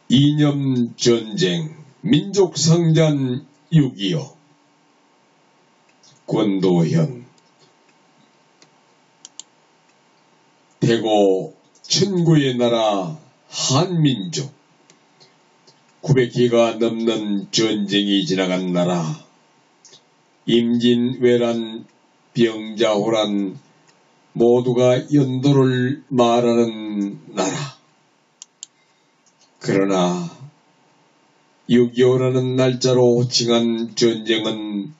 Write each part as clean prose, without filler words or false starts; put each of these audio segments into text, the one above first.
이념전쟁 민족상잔 6.25 권도현 대고 천구의 나라 한민족 900기가 넘는 전쟁이 지나간 나라 임진왜란 병자호란 모두가 연도를 말하는 나라. 그러나 6.25라는 날짜로 호칭한 전쟁은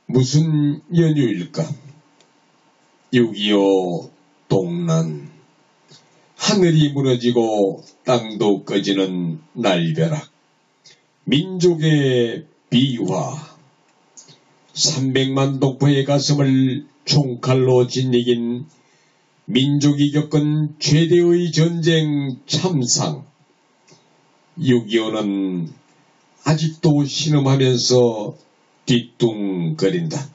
무슨 연유일까? 6.25 동란. 하늘이 무너지고 땅도 꺼지는 날벼락. 민족의 비화. 300만 동포의 가슴을 총칼로 짓이긴 민족이 겪은 최대의 전쟁 참상. 6.25는 아직도 신음하면서 뒤뚱거린다.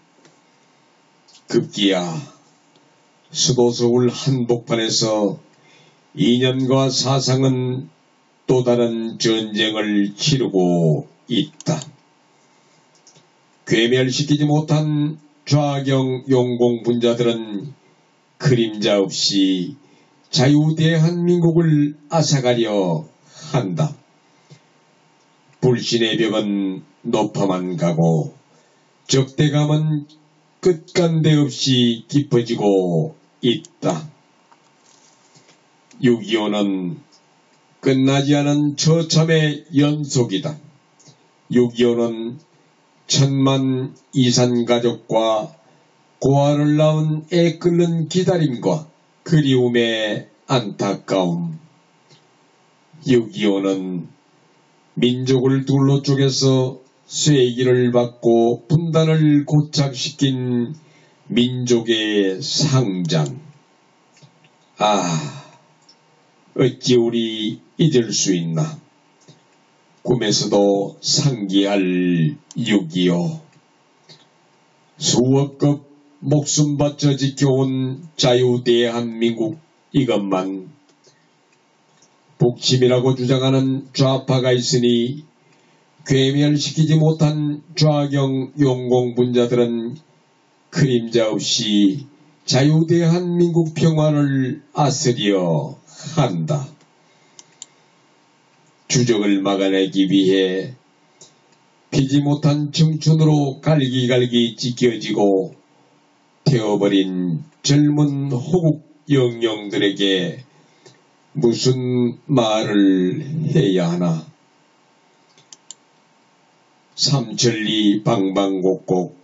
급기야 수도 서울 한복판에서 이념과 사상은 또 다른 전쟁을 치르고 있다. 괴멸시키지 못한 좌경 용공분자들은 그림자 없이 자유대한민국을 앗아가려 한다. 불신의 벽은 높아만 가고 적대감은 끝간데 없이 깊어지고 있다. 6.25는 끝나지 않은 처참의 연속이다. 6.25는 천만 이산가족과 고아를 낳은 애 끓는 기다림과 그리움의 안타까움. 6.25는 민족을 둘로 쪼개서 쇠기를 받고 분단을 고착시킨 민족의 상잔. 어찌 우리 잊을 수 있나. 꿈에서도 상기할 6.25. 수억급 목숨 바쳐 지켜온 자유대한민국 이것만 북침이라고 주장하는 좌파가 있으니 괴멸시키지 못한 좌경 용공분자들은 그림자 없이 자유대한민국 평화를 앗으려 한다. 주적을 막아내기 위해 피지 못한 청춘으로 갈기갈기 찢겨지고 태워버린 젊은 호국 영령들에게 무슨 말을 해야 하나. 삼천리 방방곡곡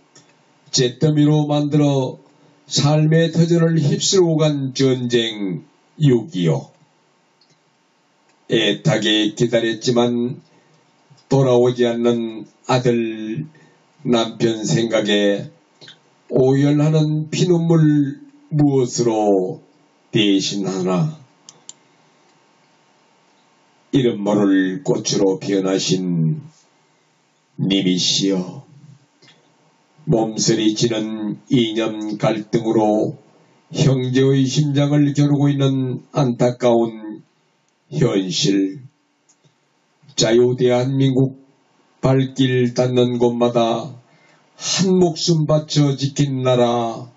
잿더미로 만들어 삶의 터전을 휩쓸고 간 전쟁 6.25. 애타게 기다렸지만 돌아오지 않는 아들, 남편 생각에 오열하는 피눈물 무엇으로 대신하나. 이름 모를 꽃으로 피어나신 님이시여, 몸서리치는 이념 갈등으로 형제의 심장을 겨루고 있는 안타까운 현실. 자유대한민국 발길 닿는 곳마다 한 목숨 바쳐 지킨 나라.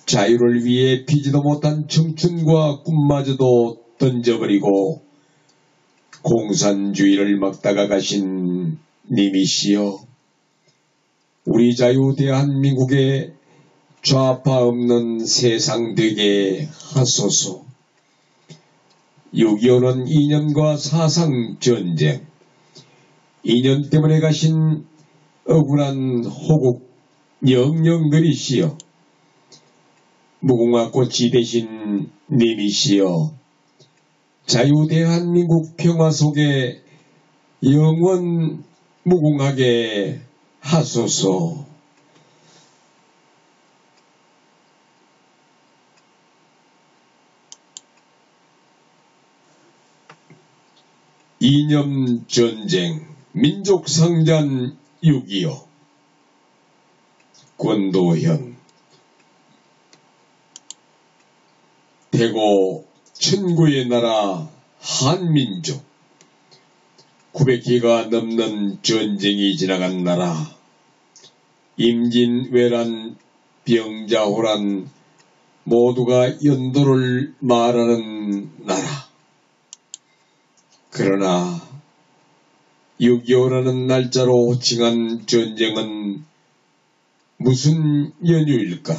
자유를 위해 피지도 못한 청춘과 꿈마저도 던져버리고 공산주의를 막다가 가신 님이시여, 우리 자유대한민국에 좌파 없는 세상 되게 하소서. 6.25는 이념과 사상 전쟁, 이념 때문에 가신 억울한 호국 영령들이시여, 무궁화 꽃이 되신 님이시여, 자유대한민국 평화 속에 영원 무궁하게 하소서. 이념전쟁 민족상잔 6.25 권도현 대고 천구의 나라 한민족 900기가 넘는 전쟁이 지나간 나라, 임진왜란, 병자호란 모두가 연도를 말하는 나라. 그러나 6.25라는 날짜로 호칭한 전쟁은 무슨 연유일까?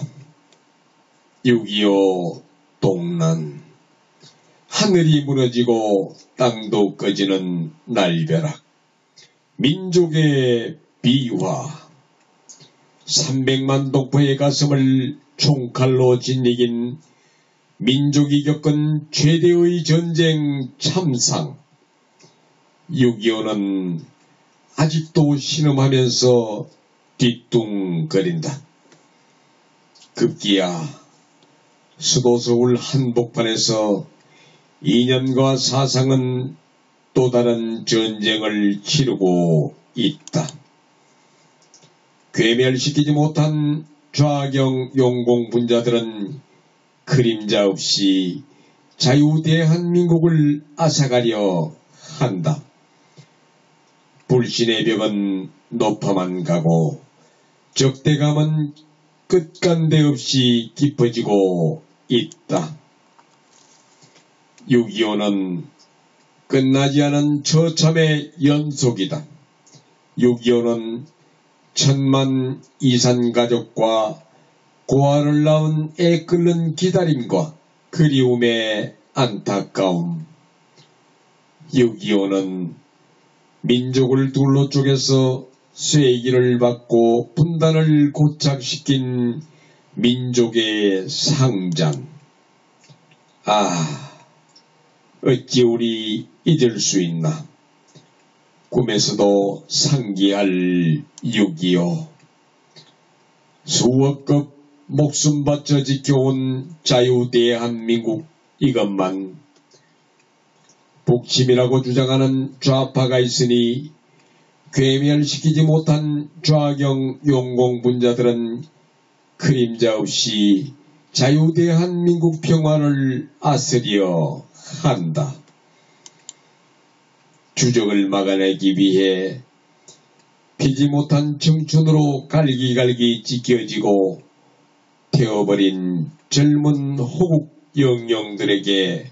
6.25 동란, 하늘이 무너지고 땅도 꺼지는 날벼락, 민족의 비화, 300만 동포의 가슴을 총칼로 짓이긴 민족이 겪은 최대의 전쟁 참상, 6.25는 아직도 신음하면서 뒤뚱거린다. 급기야 수도 서울 한복판에서 이념과 사상은 또 다른 전쟁을 치르고 있다. 괴멸시키지 못한 좌경 용공분자들은 그림자 없이 자유대한민국을 앗아가려 한다. 불신의 벽은 높아만 가고 적대감은 끝간데 없이 깊어지고 있다. 6.25는 끝나지 않은 처참의 연속이다. 6.25는 1000만 이산가족과 고아를 낳은 애 끓는 기다림과 그리움의 안타까움. 6.25는 민족을 둘로 쪼개서 쇠기를 받고 분단을 고착시킨 민족의 상잔. 어찌 우리 잊을 수 있나. 꿈에서도 상기할 6.25. 수억급 목숨 바쳐 지켜온 자유대한민국, 이것만 북침이라고 주장하는 좌파가 있으니 괴멸시키지 못한 좌경 용공분자들은 그림자 없이 자유대한민국 평화를 앗으려 한다. 주적을 막아내기 위해 피지 못한 청춘으로 갈기갈기 찢겨지고 태워버린 젊은 호국 영령들에게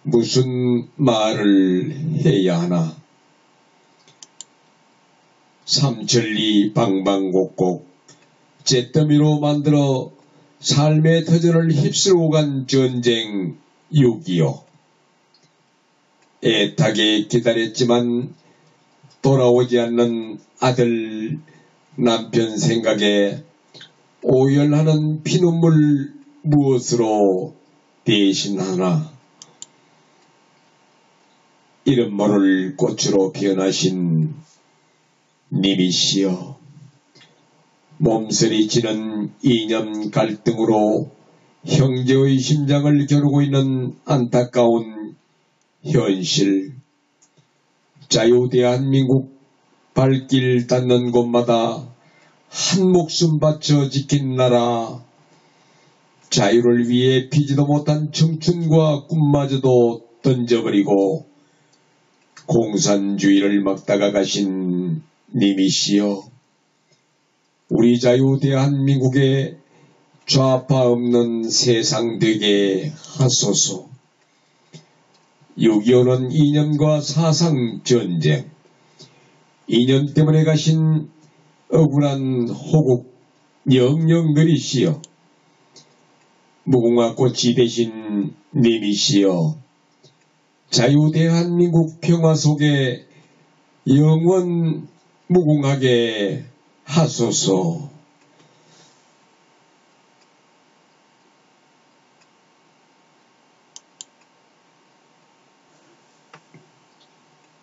무슨 말을 해야 하나. 삼천리 방방곡곡 잿더미로 만들어 삶의 터전을 휩쓸고 간 전쟁 6.25. 애타게 기다렸지만 돌아오지 않는 아들, 남편 생각에 오열하는 피눈물 무엇으로 대신하나. 이름 모를 꽃으로 피어나신 님이시여, 몸서리치는 이념 갈등으로 형제의 심장을 겨루고 있는 안타까운 현실. 자유대한민국 발길 닿는 곳마다 한 목숨 바쳐 지킨 나라, 자유를 위해 피지도 못한 청춘과 꿈마저도 던져버리고 공산주의를 막다가 가신 님이시여, 우리 자유 대한민국에 좌파 없는 세상 되게 하소서. 6.25는 이념과 사상 전쟁, 이념 때문에 가신 억울한 호국 영령들이시여, 무궁화 꽃이 되신 님이시여, 자유 대한민국 평화 속에 영원 무궁하게 하소서.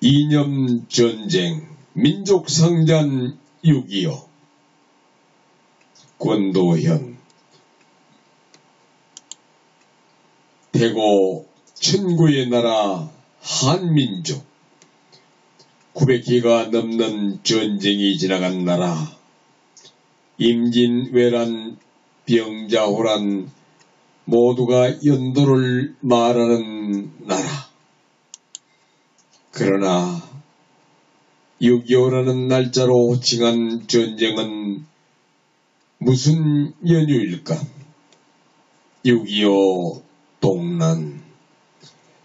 이념 전쟁, 민족 상잔 6.25. 권도현. 대고 천구의 나라 한민족, 900기가 넘는 전쟁이 지나간 나라, 임진왜란, 병자호란 모두가 연도를 말하는 나라. 그러나 6.25라는 날짜로 호칭한 전쟁은 무슨 연유일까? 6.25 동란.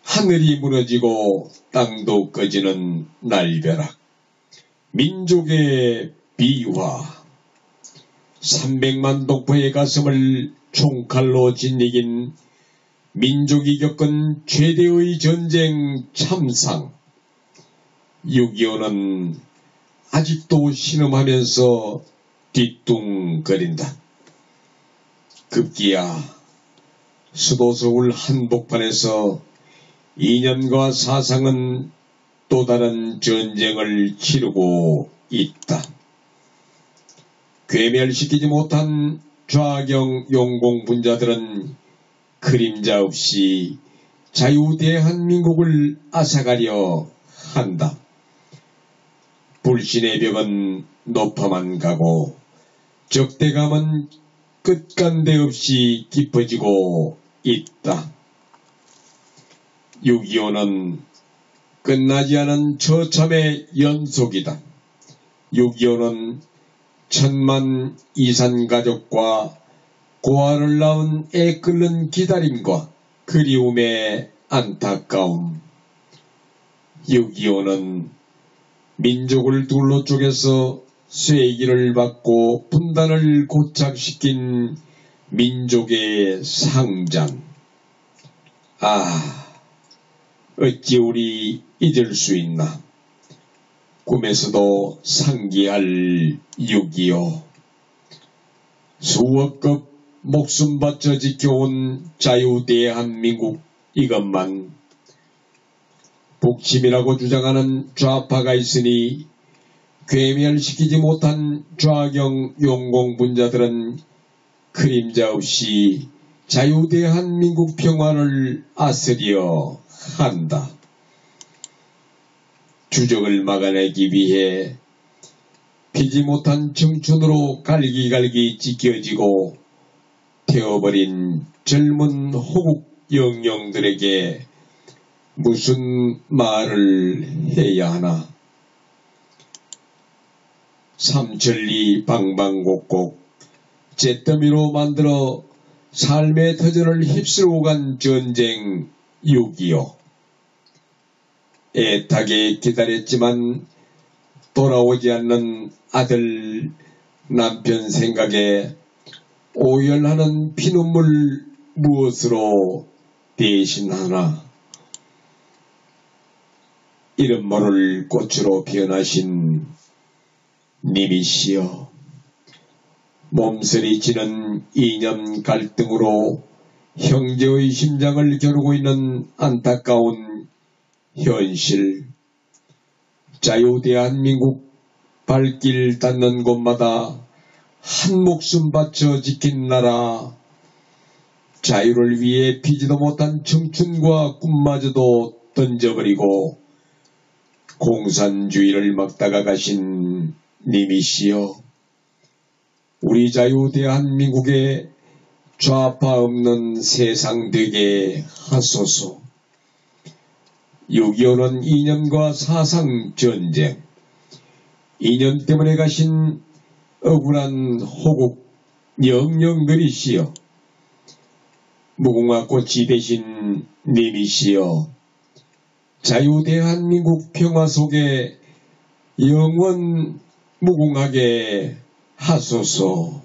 하늘이 무너지고 땅도 꺼지는 날벼락. 민족의 비화. 300만 동포의 가슴을 총칼로 짓이긴 민족이 겪은 최대의 전쟁 참상. 6.25는 아직도 신음하면서 뒤뚱거린다. 급기야 수도 서울 한복판에서 이념과 사상은 또 다른 전쟁을 치르고 있다. 괴멸시키지 못한 좌경 용공분자들은 그림자 없이 자유대한민국을 앗아가려 한다. 불신의 벽은 높아만 가고 적대감은 끝간데 없이 깊어지고 있다. 6.25는 끝나지 않은 처참의 연속이다. 6.25는 1000만 이산가족과 고아를 낳은 애 끓는 기다림과 그리움의 안타까움. 6.25는 민족을 둘로 쪼개서 쐐기를 받고 분단을 고착시킨 민족의 상잔. 어찌 우리 잊을 수 있나. 꿈에서도 상기할 6.25. 수억급 목숨 바쳐 지켜온 자유대한민국, 이것만 북침이라고 주장하는 좌파가 있으니 괴멸시키지 못한 좌경 용공분자들은 그림자 없이 자유대한민국 평화를 앗으려 한다. 주적을 막아내기 위해 피지 못한 청춘으로 갈기갈기 찢겨지고 태워버린 젊은 호국 영령들에게 무슨 말을 해야 하나. 삼천리 방방곡곡 잿더미로 만들어 삶의 터전을 휩쓸고 간 전쟁 6.25. 애타게 기다렸지만 돌아오지 않는 아들, 남편 생각에 오열하는 피눈물 무엇으로 대신하나. 이름 모를 꽃으로 변하신 님이시여, 몸서리치는 이념 갈등으로 형제의 심장을 겨루고 있는 안타까운 현실. 자유대한민국 발길 닿는 곳마다 한 목숨 바쳐 지킨 나라. 자유를 위해 피지도 못한 청춘과 꿈마저도 던져버리고 공산주의를 막다가 가신 님이시여, 우리 자유 대한민국에 좌파 없는 세상 되게 하소서. 6.25는 이념과 사상 전쟁, 이념 때문에 가신 억울한 호국 영령들이시여, 무궁화 꽃이 되신 님이시여, 자유 대한민국 평화 속에 영원 무궁하게 하소서.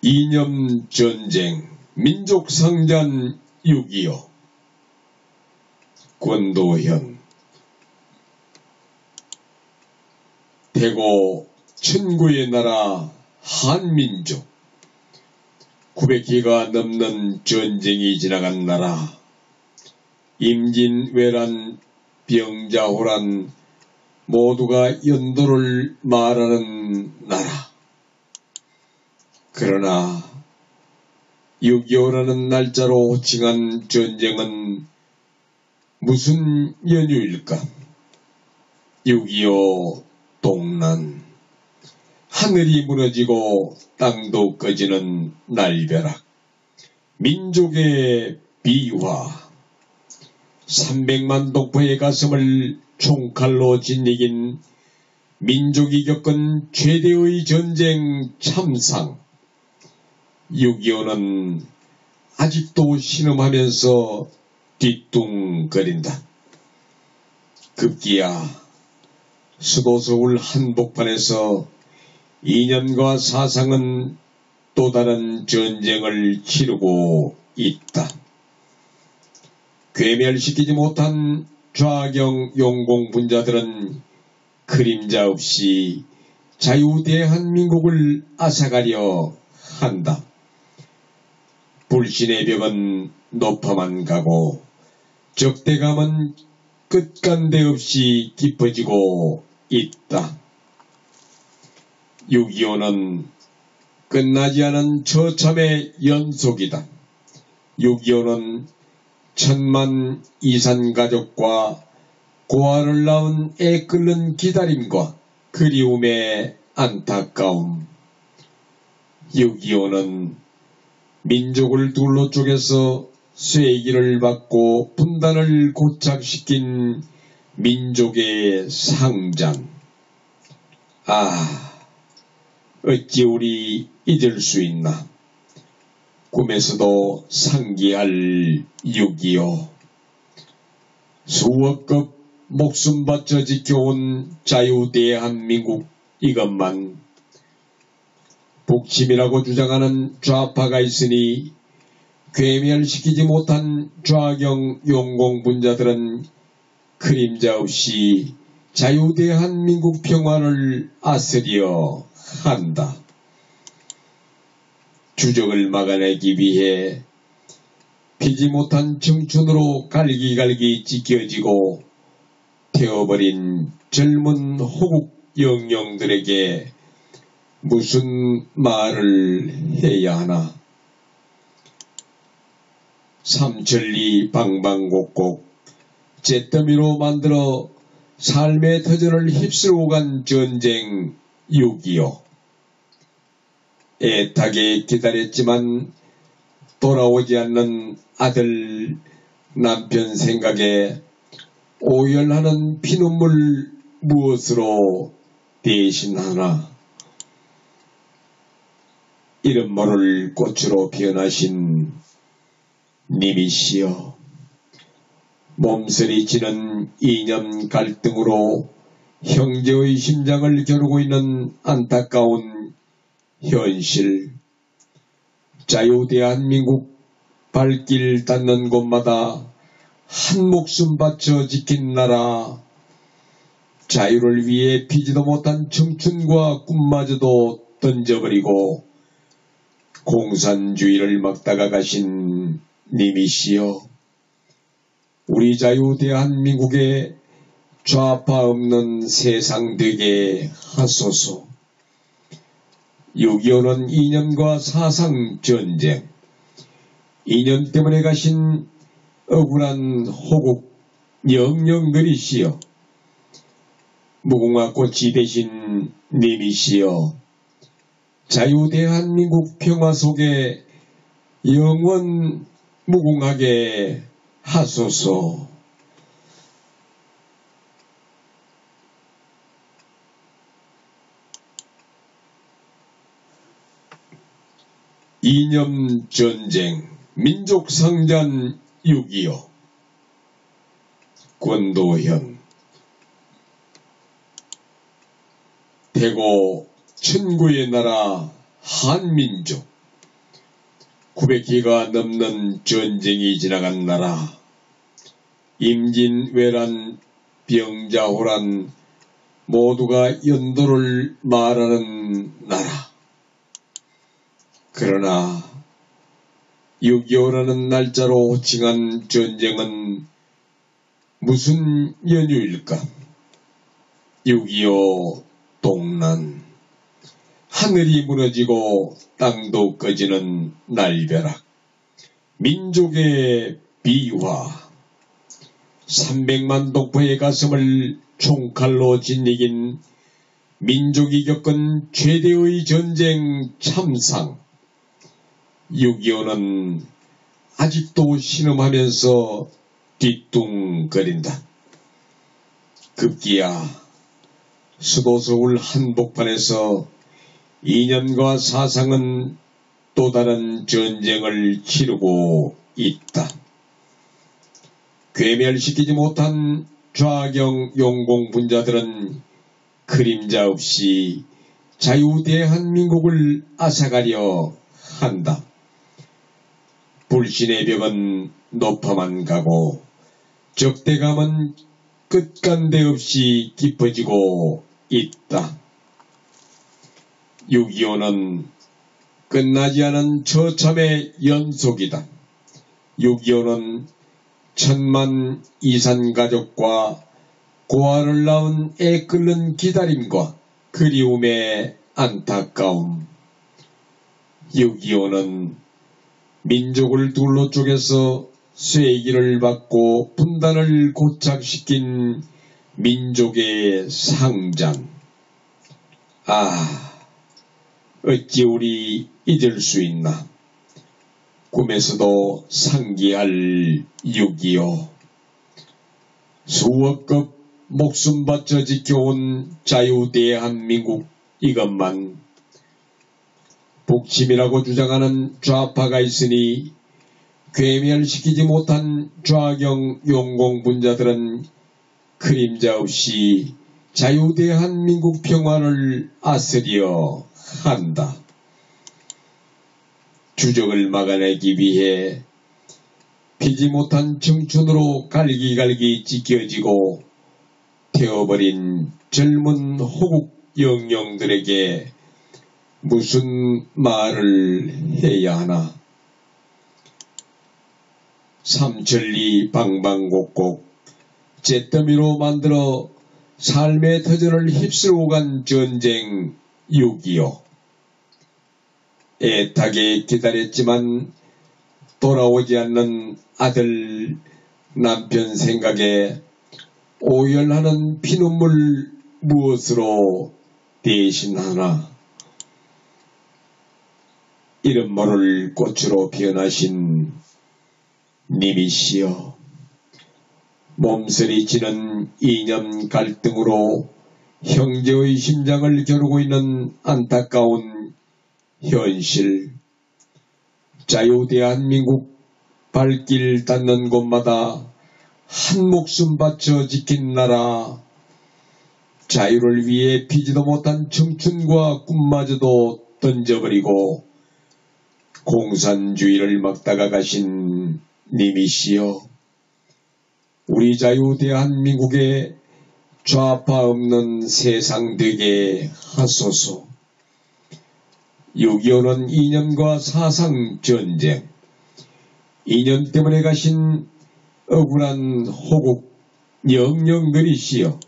이념 전쟁, 민족 상잔 6.25. 권도현. 대고 천구의 나라 한민족, 900기가 넘는 전쟁이 지나간 나라, 임진, 외란, 병자, 호란 모두가 연도를 말하는 나라. 그러나 6.25라는 날짜로 호칭한 전쟁은 무슨 연유일까? 6.25 동란. 하늘이 무너지고 땅도 꺼지는 날벼락. 민족의 비화. 300만 동포의 가슴을 총칼로 짓이긴 민족이 겪은 최대의 전쟁 참상. 6.25는 아직도 신음하면서 뒤뚱거린다. 급기야 수도 서울 한복판에서 이념과 사상은 또 다른 전쟁을 치르고 있다. 괴멸시키지 못한 좌경 용공분자들은 그림자 없이 자유대한민국을 앗아가려 한다. 불신의 벽은 높아만 가고 적대감은 끝간데 없이 깊어지고 있다. 6.25는 끝나지 않은 처참의 연속이다. 6.25는 1000만 이산가족과 고아를 낳은 애 끓는 기다림과 그리움의 안타까움. 6.25는 민족을 둘로 쪼개서 쇠기를 받고 분단을 고착시킨 민족의 상잔. 어찌 우리 잊을 수 있나. 꿈에서도 상기할 6.25. 수억급 목숨 바쳐 지켜온 자유대한민국, 이것만 북침이라고 주장하는 좌파가 있으니 괴멸시키지 못한 좌경 용공분자들은 그림자 없이 자유대한민국 평화를 앗으려 한다. 주적을 막아내기 위해 피지 못한 청춘으로 갈기갈기 찢겨지고 태워버린 젊은 호국 영령들에게 무슨 말을 해야 하나. 삼천리 방방곡곡 잿더미로 만들어 삶의 터전을 휩쓸고 간 전쟁 6.25. 애타게 기다렸지만 돌아오지 않는 아들, 남편 생각에 오열하는 피눈물 무엇으로 대신하나. 이름 모를 꽃으로 피어나신 님이시여, 몸서리치는 이념 갈등으로 형제의 심장을 겨루고 있는 안타까운 현실. 자유대한민국 발길 닿는 곳마다 한 목숨 바쳐 지킨 나라. 자유를 위해 피지도 못한 청춘과 꿈마저도 던져버리고 공산주의를 막다가 가신 님이시여, 우리 자유 대한민국에 좌파 없는 세상 되게 하소서. 6.25는 이념과 사상 전쟁, 이념 때문에 가신 억울한 호국 영령들이시여, 무궁화 꽃이 되신 님이시여, 자유 대한민국 평화 속에 영원 무궁하게 하소서. 이념 전쟁 민족 상잔 6.25. 권도현. 대고 천구의 나라 한민족, 900기가 넘는 전쟁이 지나간 나라, 임진, 외란, 병자, 호란 모두가 연도를 말하는 나라. 그러나 6.25라는 날짜로 호칭한 전쟁은 무슨 연유일까? 6.25 동란. 하늘이 무너지고 땅도 꺼지는 날벼락. 민족의 비화. 300만 동포의 가슴을 총칼로 짓이긴 민족이 겪은 최대의 전쟁 참상. 6.25는 아직도 신음하면서 뒤뚱거린다. 급기야 수도 서울 한복판에서 이념과 사상은 또 다른 전쟁을 치르고 있다. 괴멸시키지 못한 좌경 용공분자들은 그림자 없이 자유대한민국을 앗아가려 한다. 불신의 벽은 높아만 가고 적대감은 끝간데 없이 깊어지고 있다. 6.25는 끝나지 않은 처참의 연속이다. 6.25는 1000만 이산가족과 고아를 낳은 애 끓는 기다림과 그리움의 안타까움. 6.25는 민족을 둘로 쪼개서 쇠기를 받고 분단을 고착시킨 민족의 상잔. 어찌 우리 잊을 수 있나. 꿈에서도 상기할 6.25. 수억급 목숨 바쳐 지켜온 자유대한민국, 이것만 북침이라고 주장하는 좌파가 있으니 괴멸시키지 못한 좌경 용공분자들은 그림자 없이 자유대한민국 평화를 앗으려 한다. 주적을 막아내기 위해 피지 못한 청춘으로 갈기갈기 찢겨지고 태워버린 젊은 호국 영령들에게 무슨 말을 해야 하나. 삼천리 방방곡곡 잿더미로 만들어 삶의 터전을 휩쓸고 간 전쟁 6.25. 애타게 기다렸지만 돌아오지 않는 아들, 남편 생각에 오열하는 피눈물 무엇으로 대신하나. 이름 모를 꽃으로 피어나신 님이시여, 몸서리치는 이념 갈등으로 형제의 심장을 겨루고 있는 안타까운 현실. 자유대한민국 발길 닿는 곳마다 한 목숨 바쳐 지킨 나라, 자유를 위해 피지도 못한 청춘과 꿈마저도 던져버리고 공산주의를 막다가 가신 님이시여, 우리 자유대한민국에 좌파 없는 세상 되게 하소서. 6.25는 이념과 사상 전쟁, 이념 때문에 가신 억울한 호국 영령들이시여,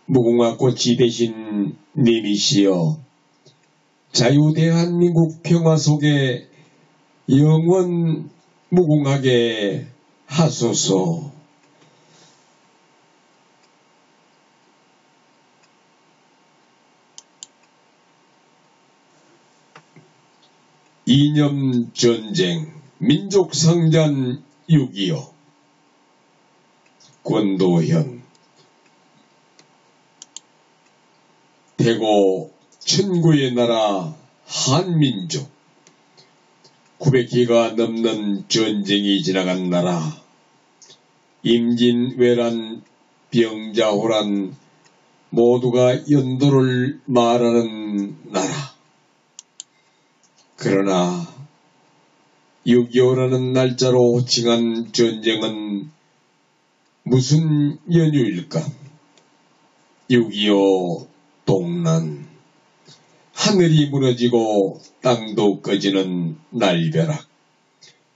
무궁화 꽃이 되신 님이시여, 자유대한민국 평화 속에 영원 무궁하게 하소서. 이념 전쟁, 민족 상잔 6.25. 권도현. 대고 천구의 나라 한민족, 900기가 넘는 전쟁이 지나간 나라, 임진, 외란, 병자, 호란 모두가 연도를 말하는 나라. 그러나 6.25라는 날짜로 호칭한 전쟁은 무슨 연유일까? 6.25 동란. 하늘이 무너지고 땅도 꺼지는 날벼락.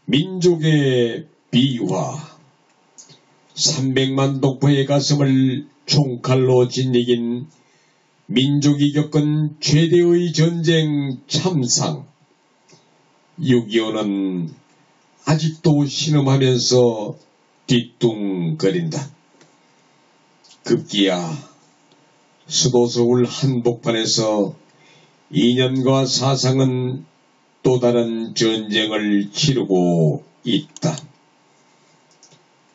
민족의 비화. 300만 독보의 가슴을 총칼로 짓이긴 민족이 겪은 최대의 전쟁 참상. 6.25는 아직도 신음하면서 뒤뚱거린다. 급기야 수도 서울 한복판에서 이념과 사상은 또 다른 전쟁을 치르고 있다.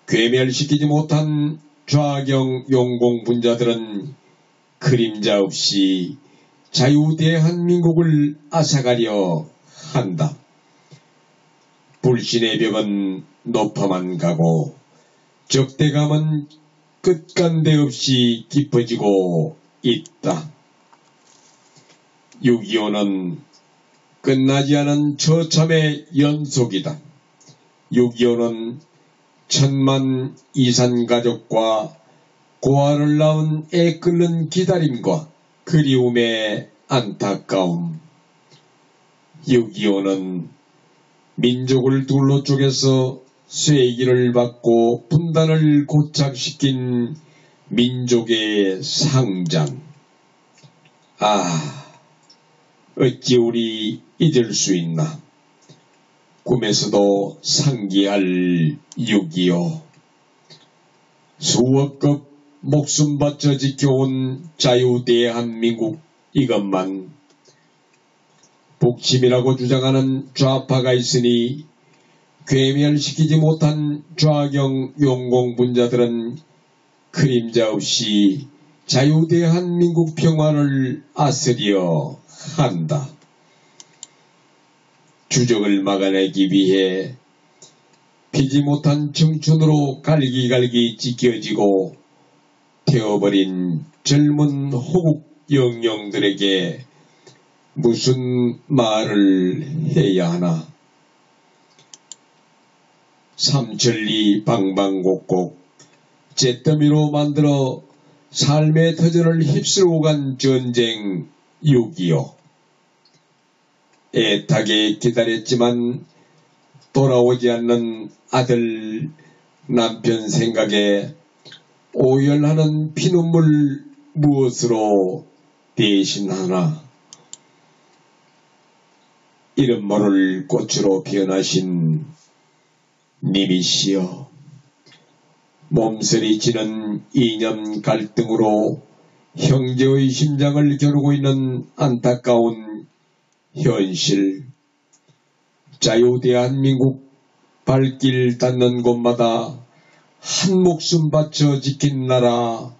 괴멸시키지 못한 좌경 용공분자들은 그림자 없이 자유대한민국을 앗아가려 한다. 불신의 벽은 높아만 가고 적대감은 끝간데 없이 깊어지고 있다. 6.25는 끝나지 않은 처참의 연속이다. 6.25는 1000만 이산가족과 고아를 낳은 애 끓는 기다림과 그리움의 안타까움. 6.25는 민족을 둘로 쪼개서 쇠기를 받고 분단을 고착시킨 민족의 상장. 어찌 우리 잊을 수 있나. 꿈에서도 상기할 6.25. 수억급 목숨 바쳐 지켜온 자유대한민국, 이것만 북침이라고 주장하는 좌파가 있으니 괴멸시키지 못한 좌경 용공분자들은 그림자 없이 자유대한민국 평화를 앗으려 한다. 주적을 막아내기 위해 피지 못한 청춘으로 갈기갈기 찢겨지고 태워버린 젊은 호국 영령들에게 무슨 말을 해야 하나. 삼천리 방방곡곡 잿더미로 만들어 삶의 터전을 휩쓸고 간 전쟁 6.25. 애타게 기다렸지만 돌아오지 않는 아들, 남편 생각에 오열하는 피눈물 무엇으로 대신하나. 이름 모를 꽃으로 피어나신 님이시여, 몸서리치는 이념 갈등으로 형제의 심장을 겨루고 있는 안타까운 현실. 자유대한민국 발길 닿는 곳마다 한 목숨 바쳐 지킨 나라,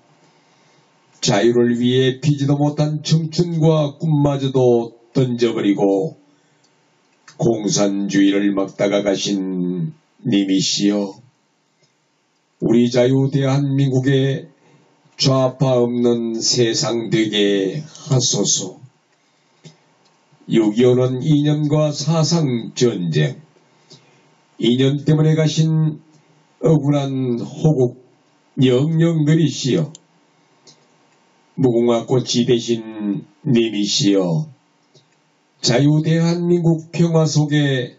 자유를 위해 피지도 못한 청춘과 꿈마저도 던져버리고 공산주의를 막다가 가신 님이시여, 우리 자유대한민국에 좌파 없는 세상 되게 하소서. 6.25는 이념과 사상 전쟁, 이념 때문에 가신 억울한 호국 영령들이시여, 무궁화 꽃이 되신 님이시여, 자유대한민국 평화 속에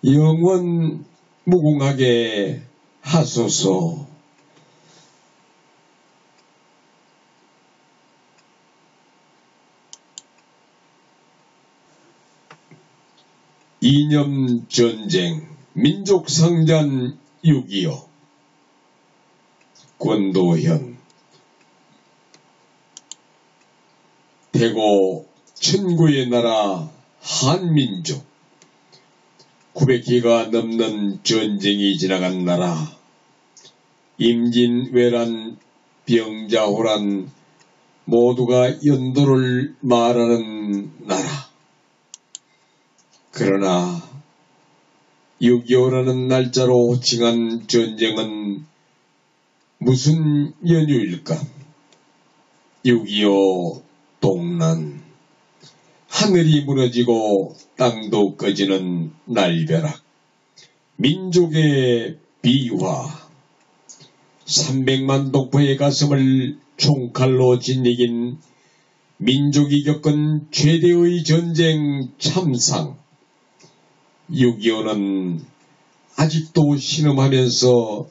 영원 무궁하게 하소서. 이념 전쟁, 민족 상잔 6.25. 권도현. 대고 천구의 나라 한민족, 900기가 넘는 전쟁이 지나간 나라, 임진, 외란, 병자, 호란 모두가 연도를 말하는 나라. 그러나 6.25라는 날짜로 호칭한 전쟁은 무슨 연유일까? 6.25 동란. 하늘이 무너지고 땅도 꺼지는 날벼락. 민족의 비화. 300만 동포의 가슴을 총칼로 짓이긴 민족이 겪은 최대의 전쟁 참상. 6.25는 아직도 신음하면서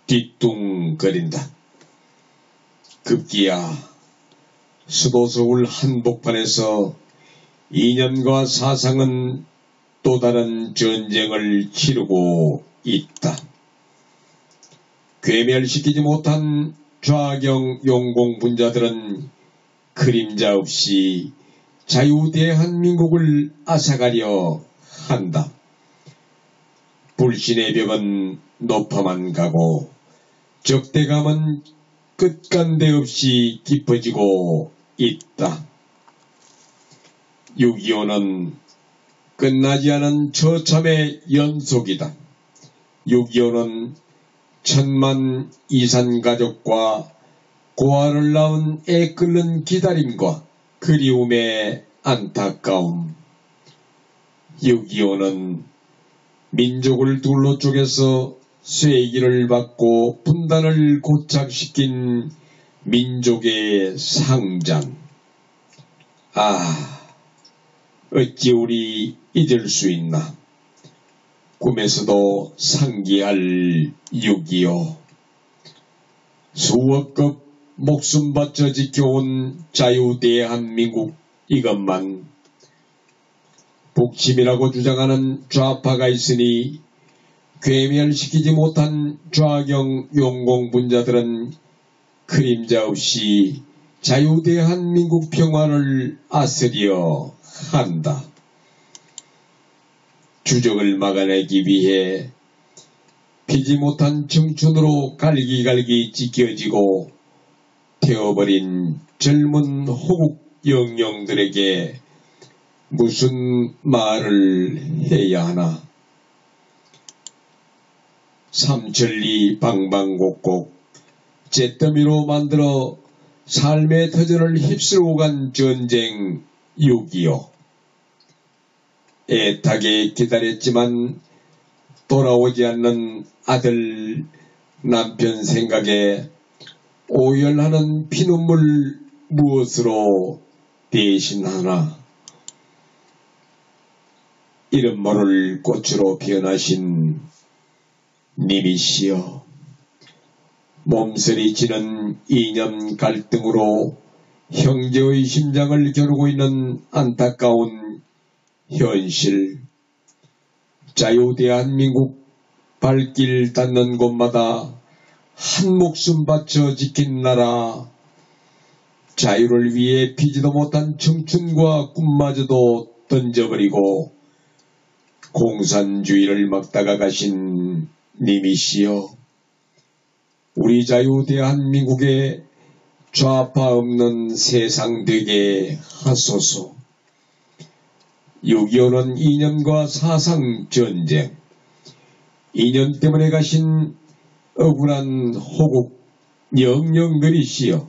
뒤뚱거린다. 급기야 수도 서울 한복판에서 이념과 사상은 또 다른 전쟁을 치르고 있다. 괴멸시키지 못한 좌경 용공분자들은 그림자 없이 자유대한민국을 앗아가려 한다. 불신의 벽은 높아만 가고 적대감은 끝간데 없이 깊어지고 있다. 6.25는 끝나지 않은 처참의 연속이다. 6.25는 1000만 이산 가족과 고아를 낳은 애 끓는 기다림과 그리움의 안타까움. 6.25는 민족을 둘로 쪼개서 쇠기를 받고 분단을 고착시킨 민족의 상잔. 어찌 우리 잊을 수 있나. 꿈에서도 상기할 6.25. 수억급 목숨 바쳐 지켜온 자유대한민국, 이것만 북침이라고 주장하는 좌파가 있으니 괴멸시키지 못한 좌경 용공분자들은 그림자 없이 자유대한민국 평화를 아스리어 한다. 주적을 막아내기 위해 피지 못한 청춘으로 갈기갈기 찢겨지고 태워버린 젊은 호국 영령들에게 무슨 말을 해야 하나. 삼천리 방방곡곡 잿더미로 만들어 삶의 터전을 휩쓸고 간 전쟁 6.25. 애타게 기다렸지만 돌아오지 않는 아들, 남편 생각에 오열하는 피눈물 무엇으로 대신하나. 이름 모를 꽃으로 피어나신 님이시여, 몸서리치는 이념 갈등으로 형제의 심장을 겨루고 있는 안타까운 현실. 자유대한민국 발길 닿는 곳마다 한 목숨 바쳐 지킨 나라, 자유를 위해 피지도 못한 청춘과 꿈마저도 던져버리고 공산주의를 막다가 가신 님이시여, 우리 자유 대한민국에 좌파 없는 세상 되게 하소서. 6.25는 이념과 사상 전쟁, 이념 때문에 가신 억울한 호국 영령들이시여,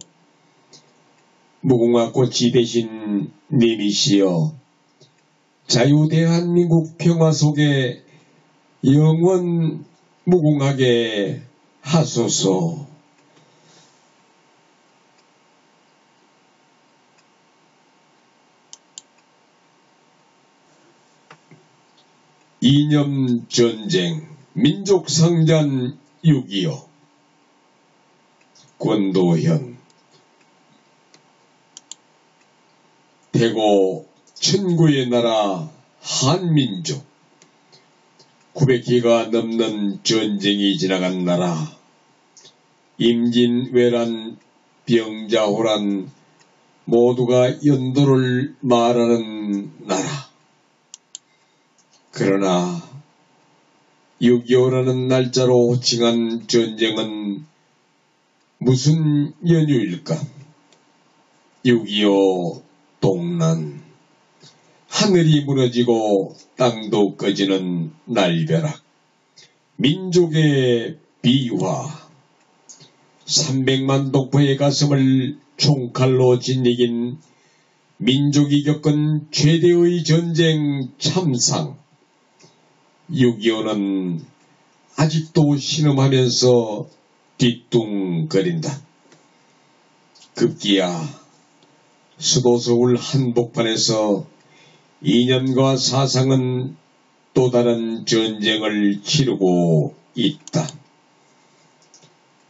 무궁화 꽃이 되신 님이시여, 자유 대한민국 평화 속에 영원 무궁하게 하소서. 이념 전쟁, 민족 상잔 6.25. 권도현. 대고 천구의 나라 한민족, 900기가 넘는 전쟁이 지나간 나라, 임진, 외란, 병자, 호란 모두가 연도를 말하는 나라. 그러나 6.25라는 날짜로 호칭한 전쟁은 무슨 연유일까? 6.25 동란. 하늘이 무너지고 땅도 꺼지는 날벼락. 민족의 비화. 300만 동포의 가슴을 총칼로 짓이긴 민족이 겪은 최대의 전쟁 참상. 6.25는 아직도 신음하면서 뒤뚱거린다. 급기야 수도 서울 한복판에서 이념과 사상은 또 다른 전쟁을 치르고 있다.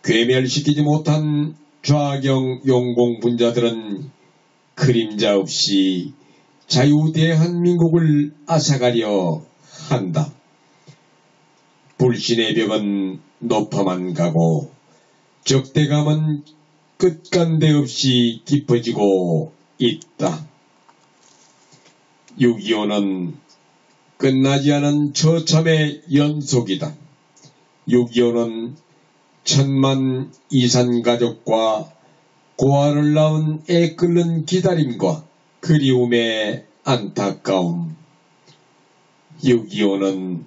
괴멸시키지 못한 좌경 용공분자들은 그림자 없이 자유 대한민국을 앗아가려 한다. 불신의 벽은 높아만 가고 적대감은 끝간데 없이 깊어지고 있다. 6.25는 끝나지 않은 처참의 연속이다. 6.25는 천만 이산 가족과 고아를 낳은 애 끓는 기다림과 그리움의 안타까움. 6.25는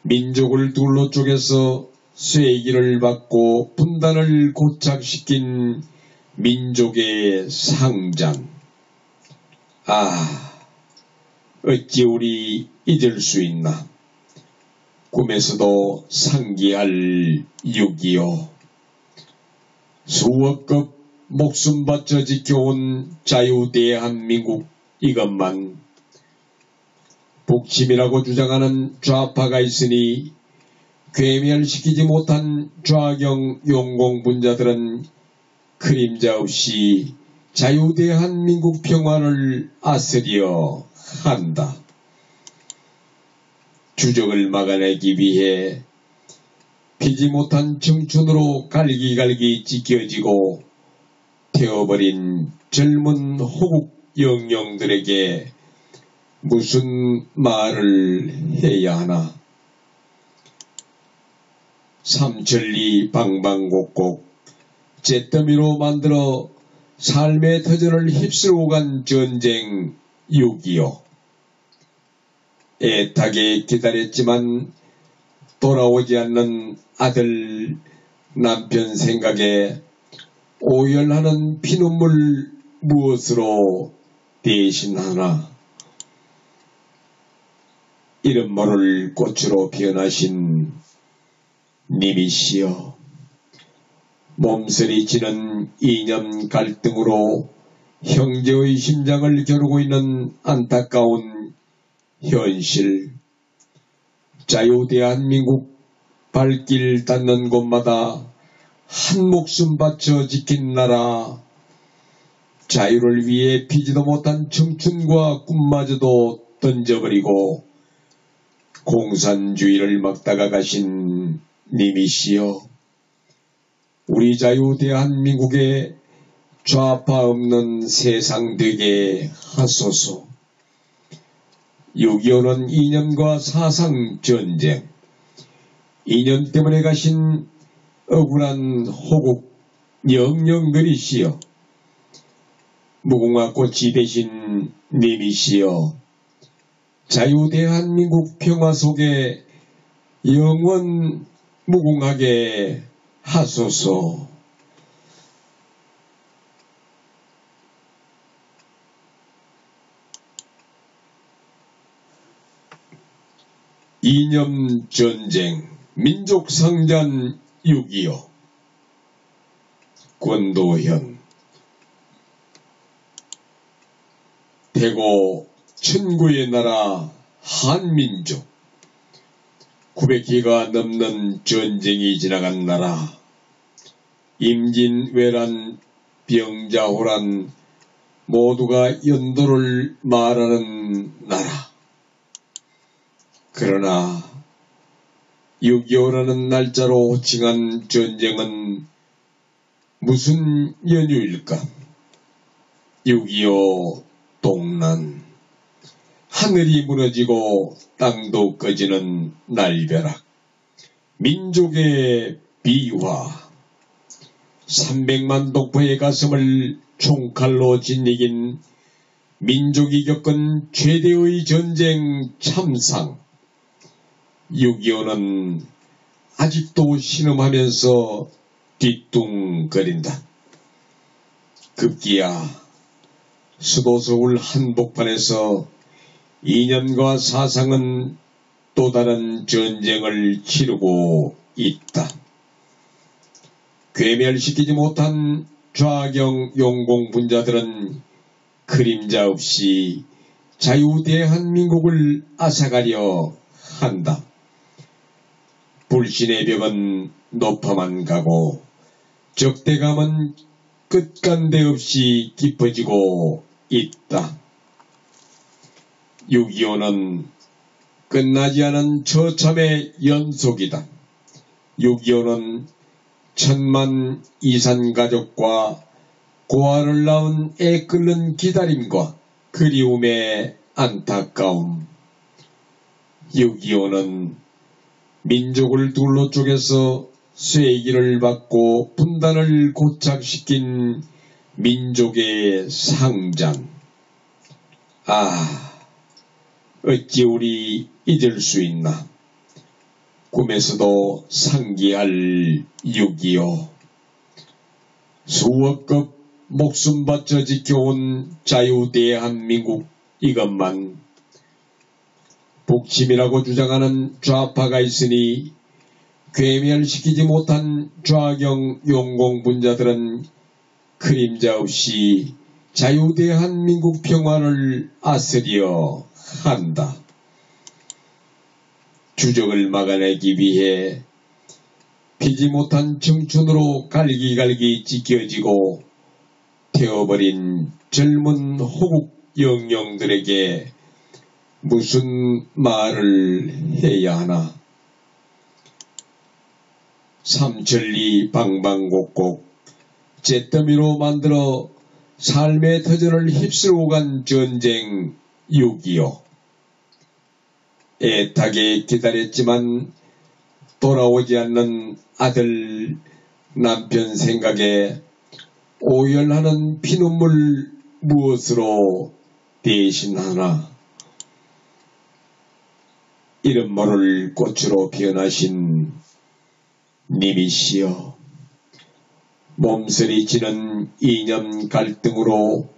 민족을 둘로 쪼개서 쇠기를 받고 분단을 고착시킨 민족의 상잔. 어찌 우리 잊을 수 있나. 꿈에서도 상기할 6.25. 수억급 목숨 바쳐 지켜온 자유대한민국, 이것만 북침이라고 주장하는 좌파가 있으니 괴멸시키지 못한 좌경 용공분자들은 그림자 없이 자유대한민국 평화를 아스려 한다. 주적을 막아내기 위해 피지 못한 청춘으로 갈기갈기 찢겨지고 태워버린 젊은 호국 영령들에게 무슨 말을 해야 하나. 삼천리 방방곡곡 잿더미로 만들어 삶의 터전을 휩쓸고 간 전쟁 6.25. 애타게 기다렸지만 돌아오지 않는 아들, 남편 생각에 오열하는 피눈물 무엇으로 대신하나. 이름 모를 꽃으로 피어나신 님이시여, 몸서리치는 이념 갈등으로 형제의 심장을 겨루고 있는 안타까운 현실. 자유대한민국 발길 닿는 곳마다 한 목숨 바쳐 지킨 나라, 자유를 위해 피지도 못한 청춘과 꿈마저도 던져버리고 공산주의를 막다가 가신 님이시여, 우리 자유 대한민국에 좌파 없는 세상 되게 하소서. 6.25는 이념과 사상 전쟁, 이념 때문에 가신 억울한 호국 영령들이시여, 무궁화 꽃이 되신 님이시여, 자유 대한민국 평화 속에 영원 무궁하게 하소서. 이념 전쟁, 민족 상잔 6.25. 권도현. 대고 천구의 나라 한민족, 900기가 넘는 전쟁이 지나간 나라, 임진, 외란, 병자, 호란 모두가 연도를 말하는 나라. 그러나 6.25라는 날짜로 호칭한 전쟁은 무슨 연유일까? 6.25 동란. 하늘이 무너지고 땅도 꺼지는 날벼락. 민족의 비화. 300만 독보의 가슴을 총칼로 짓이긴 민족이 겪은 최대의 전쟁 참상. 6.25는 아직도 신음하면서 뒤뚱거린다. 급기야 수도 서울 한복판에서 이념과 사상은 또 다른 전쟁을 치르고 있다. 괴멸시키지 못한 좌경 용공분자들은 그림자 없이 자유 대한민국을 앗아가려 한다. 불신의 벽은 높아만 가고 적대감은 끝간데 없이 깊어지고 있다. 6.25는 끝나지 않은 처참의 연속이다. 6.25는 천만 이산 가족과 고아를 낳은 애 끓는 기다림과 그리움의 안타까움. 6.25는 민족을 둘로 쪼개서 쐐기를 받고 분단을 고착시킨 민족의 상장. 어찌 우리 잊을 수 있나. 꿈에서도 상기할 6.25. 수억급 목숨 바쳐 지켜온 자유대한민국, 이것만 북침이라고 주장하는 좌파가 있으니 괴멸시키지 못한 좌경 용공분자들은 그림자 없이 자유대한민국 평화를 아스리어 한다. 주적을 막아내기 위해 피지 못한 청춘으로 갈기갈기 찢겨지고 태워버린 젊은 호국 영령들에게 무슨 말을 해야 하나. 삼천리 방방곡곡 잿더미로 만들어 삶의 터전을 휩쓸고 간 전쟁 6.25. 애타게 기다렸지만 돌아오지 않는 아들, 남편 생각에 오열하는 피눈물 무엇으로 대신하나. 이름 모를 꽃으로 피어나신 님이시여, 몸서리치는 이념 갈등으로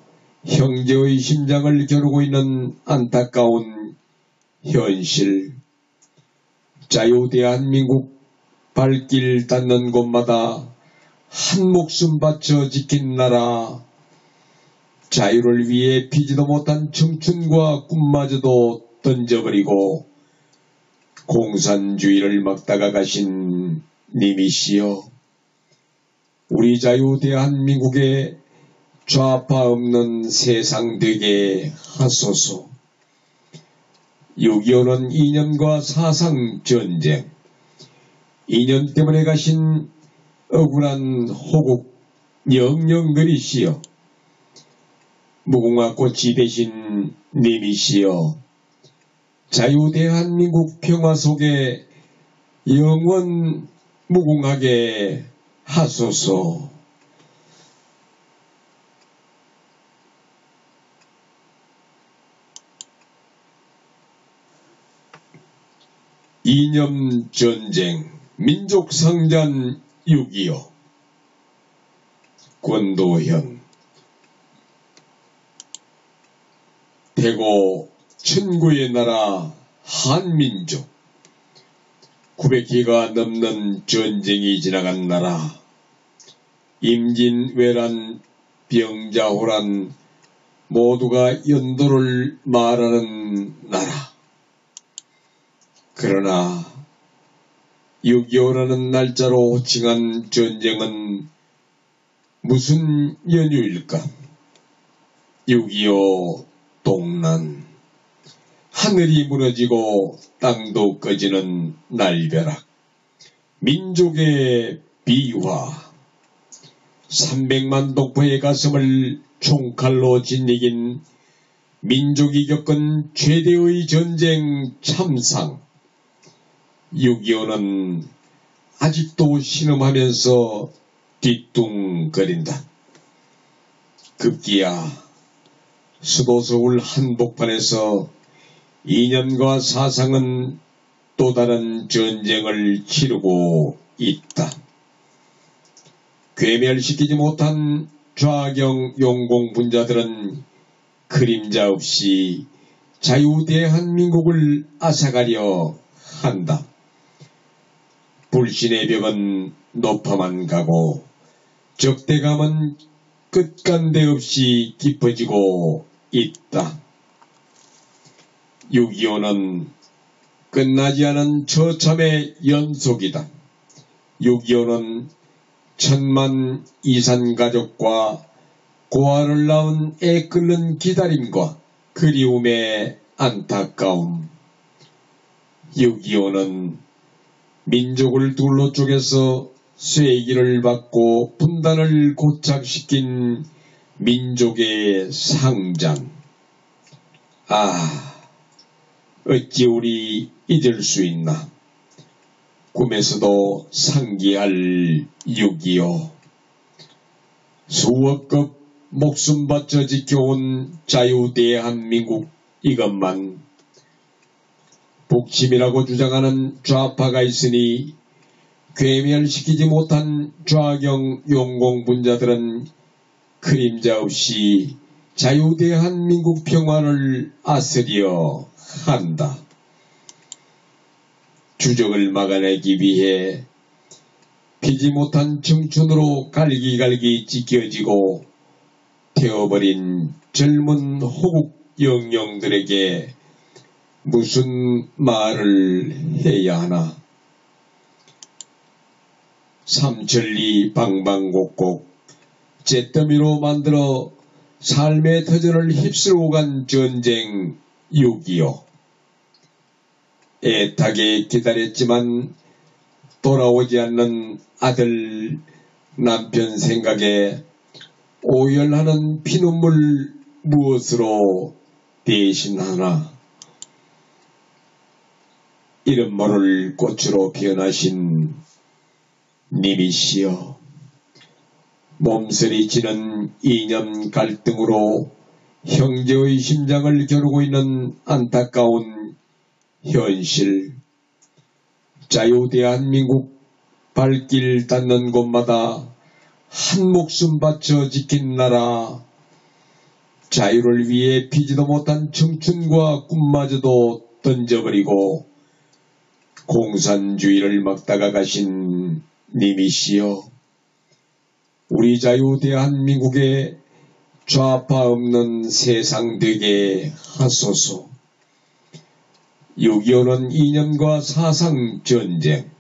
형제의 심장을 겨루고 있는 안타까운 현실. 자유대한민국 발길 닿는 곳마다 한 목숨 바쳐 지킨 나라, 자유를 위해 피지도 못한 청춘과 꿈마저도 던져버리고 공산주의를 막다가 가신 님이시여, 우리 자유 대한민국에 좌파 없는 세상 되게 하소서. 6.25는 이념과 사상 전쟁, 이념 때문에 가신 억울한 호국 영령들이시여, 무궁화 꽃이 되신 님이시여, 자유 대한민국 평화 속에 영원 무궁하게 하소서. 이념 전쟁, 민족 상잔 6.25. 권도현. 대고 천구의 나라 한민족, 900기가 넘는 전쟁이 지나간 나라, 임진, 외란, 병자, 호란 모두가 연도를 말하는 나라. 그러나 6.25라는 날짜로 호칭한 전쟁은 무슨 연유일까? 6.25 동란. 하늘이 무너지고 땅도 꺼지는 날벼락. 민족의 비화. 300만 동포의 가슴을 총칼로 짓이긴 민족이 겪은 최대의 전쟁 참상. 6.25는 아직도 신음하면서 뒤뚱거린다. 급기야 수도 서울 한복판에서 이념과 사상은 또 다른 전쟁을 치르고 있다. 괴멸시키지 못한 좌경 용공분자들은 그림자 없이 자유 대한민국을 앗아가려 한다. 불신의 벽은 높아만 가고 적대감은 끝간데 없이 깊어지고 있다. 6.25는 끝나지 않은 처참의 연속이다. 6.25는 1000만 이산가족과 고아를 낳은 애 끓는 기다림과 그리움의 안타까움. 6.25는 민족을 둘로 쪼개서 쐐기를 받고 분단을 고착시킨 민족의 상잔. 어찌 우리 잊을 수 있나. 꿈에서도 상기할 6.25 수억급 목숨 바쳐 지켜온 자유대한민국, 이것만 북침이라고 주장하는 좌파가 있으니 괴멸시키지 못한 좌경 용공분자들은 그림자 없이 자유대한민국 평화를 아스리어 한다. 주적을 막아내기 위해 피지 못한 청춘으로 갈기갈기 찢겨지고 태워버린 젊은 호국 영령들에게 무슨 말을 해야 하나. 삼천리 방방곡곡 잿더미로 만들어 삶의 터전을 휩쓸고 간 전쟁 6.25. 애타게 기다렸지만 돌아오지 않는 아들, 남편 생각에 오열하는 피눈물 무엇으로 대신하나. 이름 모를 꽃으로 변하신 님이시여, 몸서리치는 이념 갈등으로 형제의 심장을 겨루고 있는 안타까운 현실. 자유대한민국 발길 닿는 곳마다 한 목숨 바쳐 지킨 나라, 자유를 위해 피지도 못한 청춘과 꿈마저도 던져버리고 공산주의를 막다가 가신 님이시여, 우리 자유 대한민국에 좌파 없는 세상 되게 하소서. 6.25는 이념과 사상 전쟁,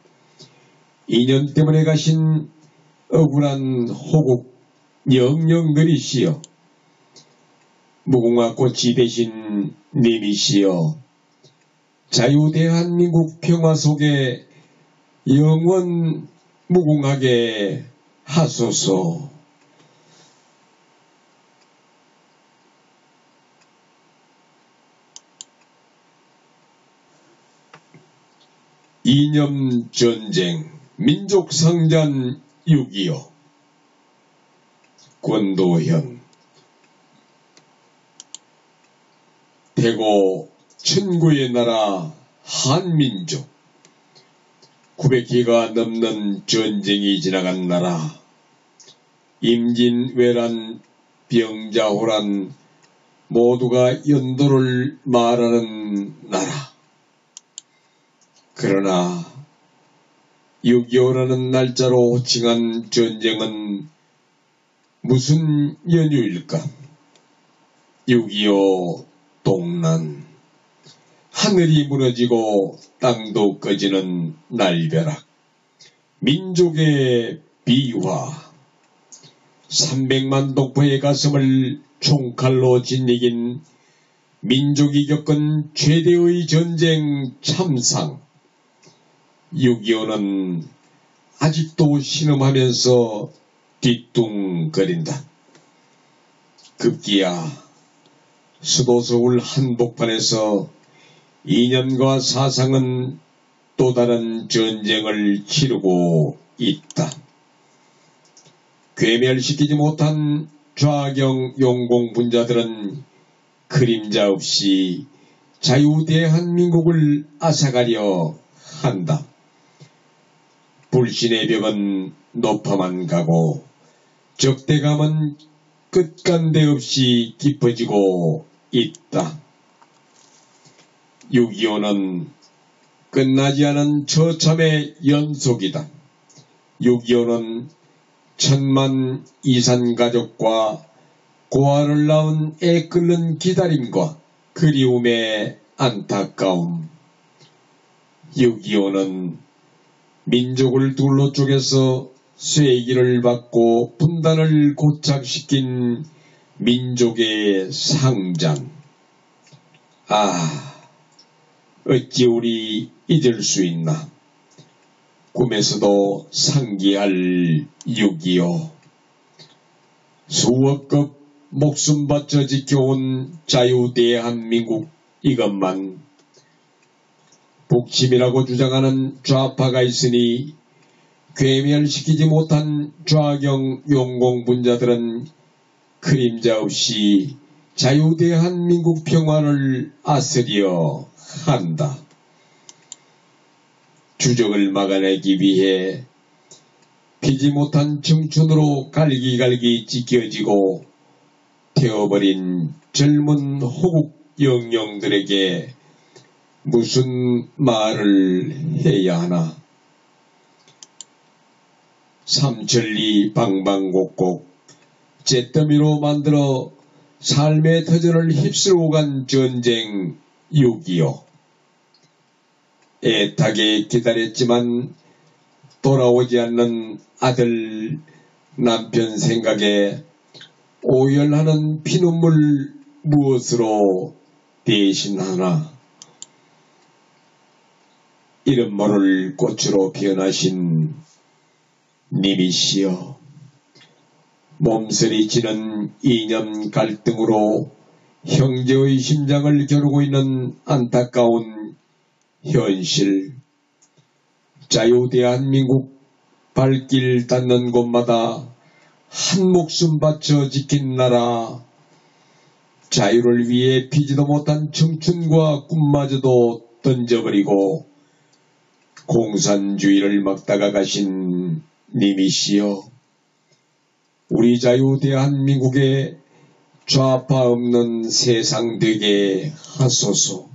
이념 때문에 가신 억울한 호국 영령들이시여, 무궁화 꽃이 되신 님이시여, 자유 대한민국 평화 속에 영원 무궁하게 하소서. 이념 전쟁, 민족 상잔 6.25. 권도현. 대고 천구의 나라 한민족, 900기가 넘는 전쟁이 지나간 나라, 임진왜란, 병자호란 모두가 연도를 말하는 나라. 그러나 6.25라는 날짜로 호칭한 전쟁은 무슨 연유일까? 6.25 동란, 하늘이 무너지고 땅도 꺼지는 날벼락, 민족의 비화, 300만 독보의 가슴을 총칼로 짓이긴 민족이 겪은 최대의 전쟁 참상. 6.25는 아직도 신음하면서 뒤뚱거린다. 급기야 수도 서울 한복판에서 이념과 사상은 또 다른 전쟁을 치르고 있다. 괴멸시키지 못한 좌경 용공분자들은 그림자 없이 자유 대한민국을 앗아가려 한다. 불신의 벽은 높아만 가고 적대감은 끝간데 없이 깊어지고 있다. 6.25는 끝나지 않은 처참의 연속이다. 6.25는 1000만 이산가족과 고아를 낳은 애 끓는 기다림과 그리움의 안타까움. 6.25는 민족을 둘로 쪼개서 쇠기를 받고 분단을 고착시킨 민족의 상잔. 아, 어찌 우리 잊을 수 있나. 꿈에서도 상기할 6.25. 수억급 목숨 바쳐 지켜온 자유 대한민국, 이것만 북침이라고 주장하는 좌파가 있으니 괴멸시키지 못한 좌경 용공분자들은 그림자 없이 자유대한민국 평화를 아스리어 한다. 주적을 막아내기 위해 피지 못한 청춘으로 갈기갈기 찢겨지고 태워버린 젊은 호국 영령들에게 무슨 말을 해야 하나. 삼천리 방방곡곡 잿더미로 만들어 삶의 터전을 휩쓸고 간 전쟁 6.25. 애타게 기다렸지만 돌아오지 않는 아들, 남편 생각에 오열하는 피눈물 무엇으로 대신하나. 이름 모를 꽃으로 변하신 님이시여, 몸서리치는 이념 갈등으로 형제의 심장을 겨루고 있는 안타까운 현실. 자유대한민국 발길 닿는 곳마다 한 목숨 바쳐 지킨 나라, 자유를 위해 피지도 못한 청춘과 꿈마저도 던져버리고 공산주의를 막다가 가신 님이시여, 우리 자유 대한민국에 좌파 없는 세상 되게 하소서.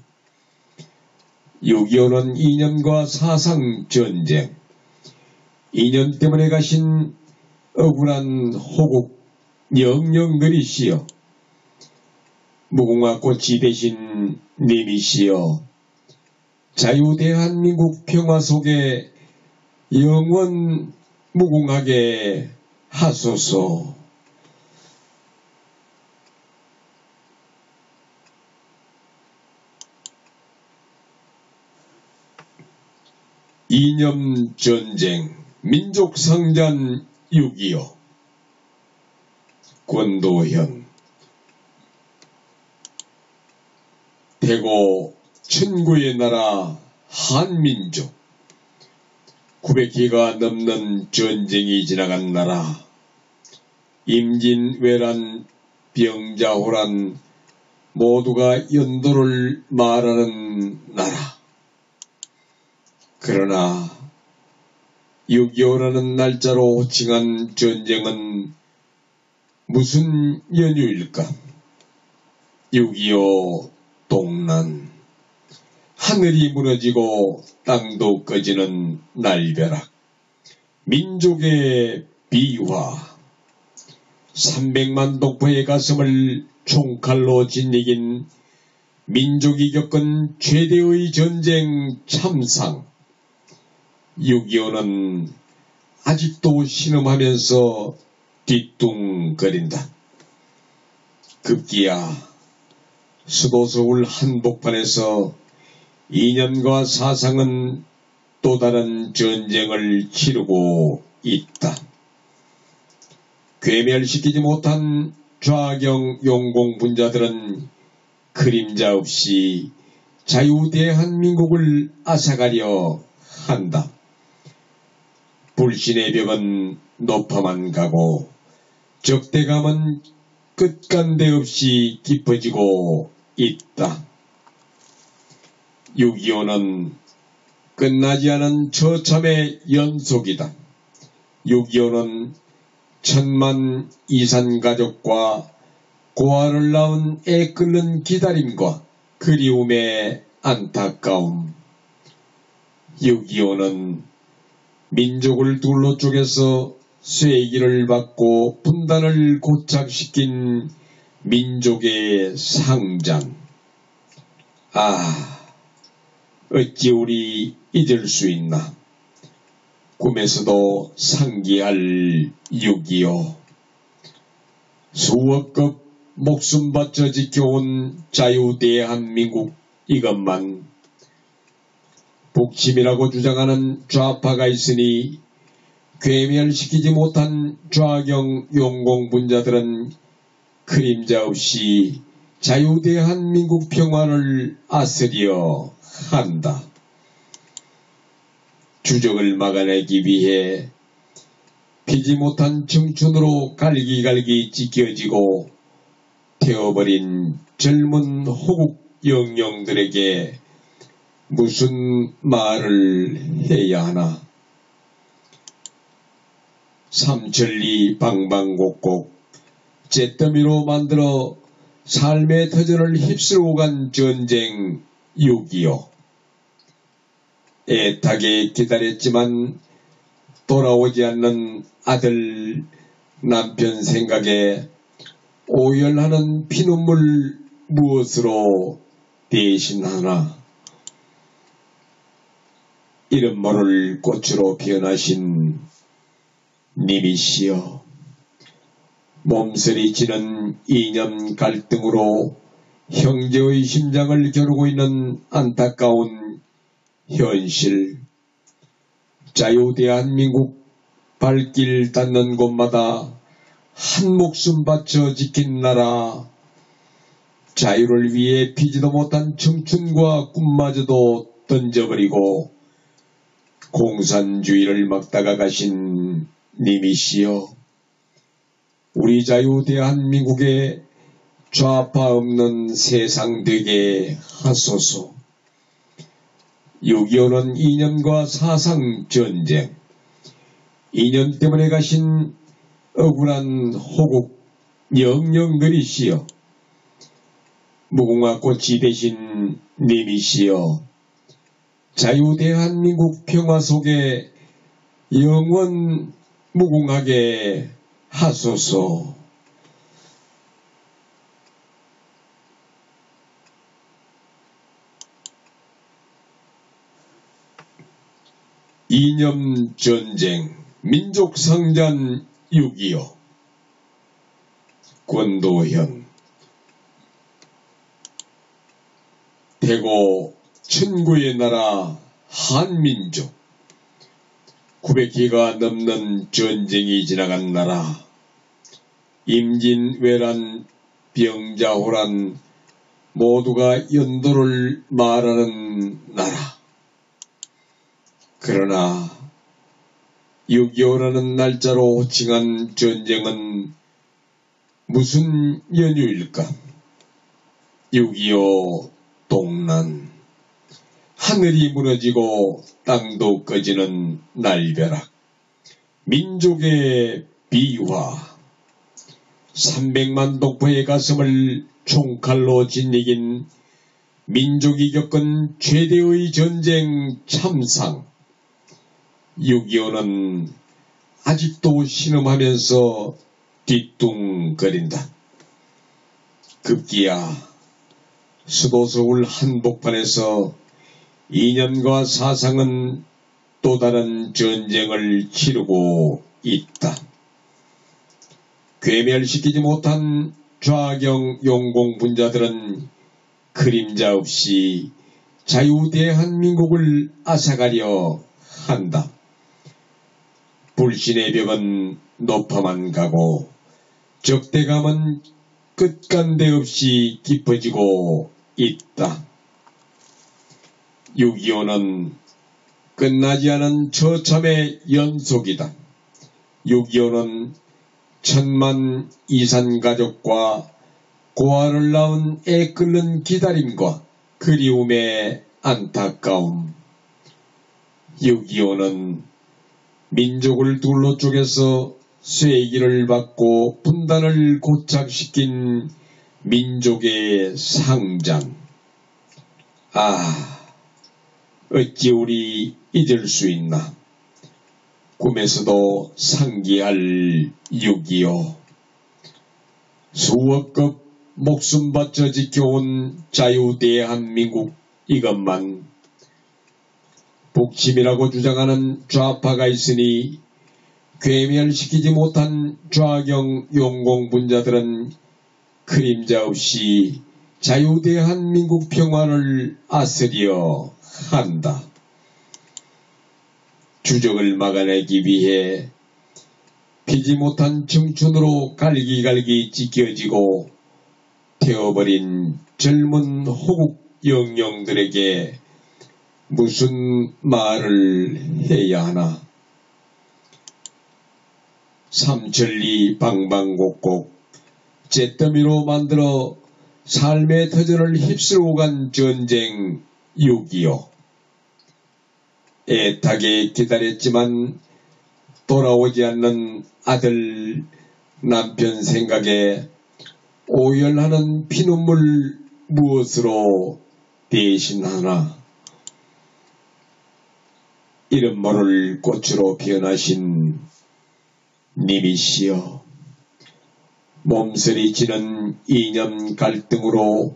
6.25는 이념과 사상 전쟁, 이념 때문에 가신 억울한 호국 영령들이시여, 무궁화 꽃이 되신 님이시여, 자유 대한민국 평화 속에 영원 무궁하게 하소서. 이념 전쟁 민족상잔 6.25. 권도현. 대고 천구의 나라 한민족, 900기가 넘는 전쟁이 지나간 나라, 임진, 외란, 병자, 호란 모두가 연도를 말하는 나라. 그러나 6.25라는 날짜로 호칭한 전쟁은 무슨 연유일까? 6.25 동란. 하늘이 무너지고 땅도 꺼지는 날벼락. 민족의 비화. 300만 동포의 가슴을 총칼로 짓이긴 민족이 겪은 최대의 전쟁 참상. 6.25는 아직도 신음하면서 뒤뚱거린다. 급기야 수도 서울 한복판에서 이념과 사상은 또 다른 전쟁을 치르고 있다. 괴멸시키지 못한 좌경 용공분자들은 그림자 없이 자유 대한민국을 앗아가려 한다. 불신의 벽은 높아만 가고 적대감은 끝간데 없이 깊어지고 있다. 6.25는 끝나지 않은 처참의 연속이다. 6.25는 1000만 이산가족과 고아를 낳은 애 끓는 기다림과 그리움의 안타까움. 6.25는 민족을 둘로 쪼개서 쇠기를 받고 분단을 고착시킨 민족의 상잔. 아, 어찌 우리 잊을 수 있나. 꿈에서도 상기할 6.25. 수억급 목숨 바쳐 지켜온 자유 대한민국, 이것만 북침이라고 주장하는 좌파가 있으니 괴멸시키지 못한 좌경 용공분자들은 그림자 없이 자유 대한민국 평화를 아스리어 한다. 주적을 막아내기 위해 피지 못한 청춘으로 갈기갈기 찢겨지고 태워버린 젊은 호국 영령들에게 무슨 말을 해야 하나. 삼천리 방방곡곡 잿더미로 만들어 삶의 터전을 휩쓸고 간 전쟁 6.25. 애타게 기다렸지만 돌아오지 않는 아들, 남편 생각에 오열하는 피눈물 무엇으로 대신하나. 이름 모를 꽃으로 변하신 님이시여, 몸서리치는 이념 갈등으로 형제의 심장을 겨루고 있는 안타까운 현실. 자유대한민국 발길 닿는 곳마다 한 목숨 바쳐 지킨 나라, 자유를 위해 피지도 못한 청춘과 꿈마저도 던져버리고 공산주의를 막다가 가신 님이시여, 우리 자유 대한민국에 좌파 없는 세상 되게 하소서. 6.25는 이념과 사상 전쟁, 이념 때문에 가신 억울한 호국 영령들이시여, 무궁화 꽃이 되신 님이시여, 자유 대한민국 평화 속에 영원 무궁하게 하소서. 이념 전쟁 민족상잔 6.25. 권도현. 대고 천구의 나라 한민족, 900기가 넘는 전쟁이 지나간 나라, 임진, 외란, 병자, 호란 모두가 연도를 말하는 나라. 그러나 6.25라는 날짜로 호칭한 전쟁은 무슨 연유일까? 6.25 동란. 하늘이 무너지고 땅도 꺼지는 날벼락. 민족의 비화. 300만 독보의 가슴을 총칼로 짓이긴 민족이 겪은 최대의 전쟁 참상. 6.25는 아직도 신음하면서 뒤뚱거린다. 급기야 수도 서울 한복판에서 이념과 사상은 또 다른 전쟁을 치르고 있다. 괴멸시키지 못한 좌경 용공분자들은 그림자 없이 자유 대한민국을 앗아가려 한다. 불신의 벽은 높아만 가고 적대감은 끝간데 없이 깊어지고 있다. 6.25는 끝나지 않은 처참의 연속이다. 6.25는 1000만 이산가족과 고아를 낳은 애 끓는 기다림과 그리움의 안타까움. 6.25는 민족을 둘로 쪼개서 쇠기를 받고 분단을 고착시킨 민족의 상잔. 아, 어찌 우리 잊을 수 있나. 꿈에서도 상기할 6.25. 수억급 목숨 바쳐 지켜온 자유 대한민국, 이것만 북침이라고 주장하는 좌파가 있으니 괴멸시키지 못한 좌경 용공분자들은 그림자 없이 자유 대한민국 평화를 앗으려 한다. 주적을 막아내기 위해 피지 못한 청춘으로 갈기갈기 찢겨지고 태워버린 젊은 호국 영령들에게 무슨 말을 해야 하나. 삼천리 방방곡곡 잿더미로 만들어 삶의 터전을 휩쓸고 간 전쟁 6.25. 애타게 기다렸지만 돌아오지 않는 아들, 남편 생각에 오열하는 피눈물 무엇으로 대신하나. 이름 모를 꽃으로 변하신 님이시여, 몸서리치는 이념 갈등으로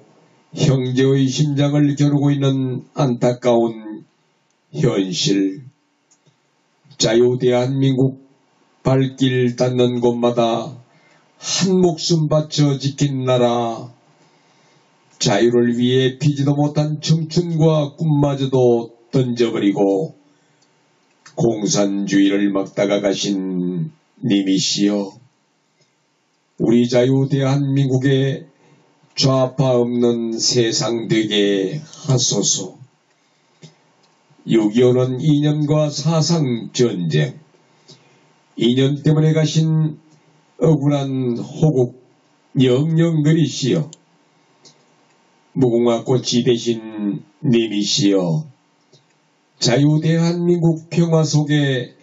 형제의 심장을 겨루고 있는 안타까운 현실. 자유 대한민국 발길 닿는 곳마다 한 목숨 바쳐 지킨 나라, 자유를 위해 피지도 못한 청춘과 꿈마저도 던져버리고 공산주의를 막다가 가신 님이시여, 우리 자유 대한민국에 좌파 없는 세상 되게 하소서. 6.25는 이념과 사상 전쟁, 이념 때문에 가신 억울한 호국 영영 그리시여, 무궁화 꽃이 되신 님이시여, 자유 대한민국 평화 속에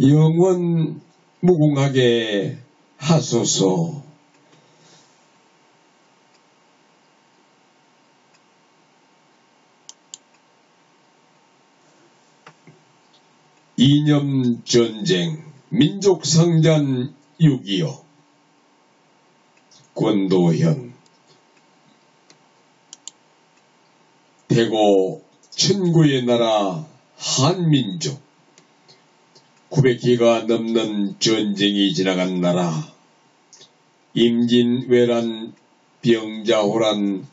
영원 무궁하게 하소서. 이념 전쟁 민족 상잔 6.25. 권도현. 대고 천구의 나라 한민족, 900기가 넘는 전쟁이 지나간 나라, 임진, 외란, 병자, 호란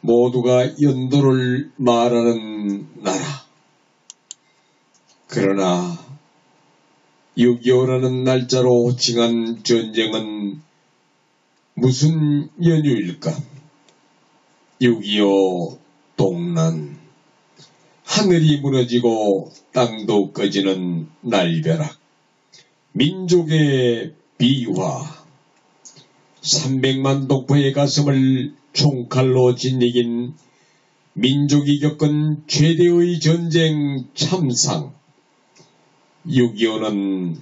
모두가 연도를 말하는 나라. 그러나 6.25라는 날짜로 호칭한 전쟁은 무슨 연유일까? 6.25 동란. 하늘이 무너지고 땅도 꺼지는 날벼락. 민족의 비화. 300만 독보의 가슴을 총칼로 짓이긴 민족이 겪은 최대의 전쟁 참상. 6.25는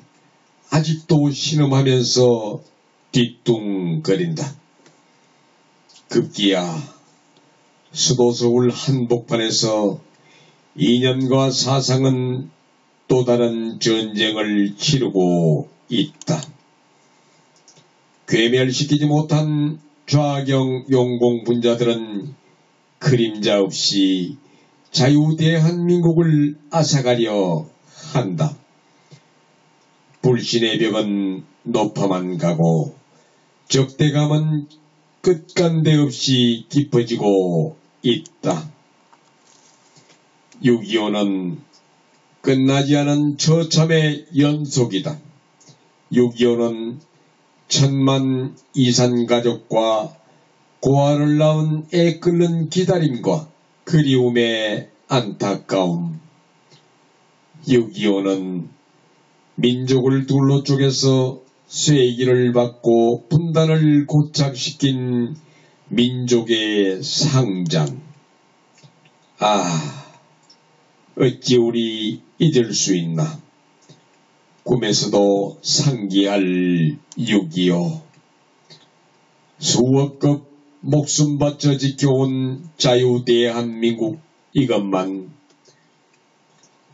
아직도 신음하면서 뒤뚱거린다. 급기야 수도 서울 한복판에서 이념과 사상은 또 다른 전쟁을 치르고 있다. 괴멸시키지 못한 좌경 용공분자들은 그림자 없이 자유 대한민국을 앗아가려 한다. 불신의 벽은 높아만 가고 적대감은 끝간데 없이 깊어지고 있다. 6.25는 끝나지 않은 처참의 연속이다. 6.25는 1000만 이산가족과 고아를 낳은 애 끓는 기다림과 그리움의 안타까움. 6.25는 민족을 둘로 쪼개서 쇠기를 받고 분단을 고착시킨 민족의 상잔. 아, 어찌 우리 잊을 수 있나. 꿈에서도 상기할 6.25. 수억급 목숨 바쳐 지켜온 자유 대한민국, 이것만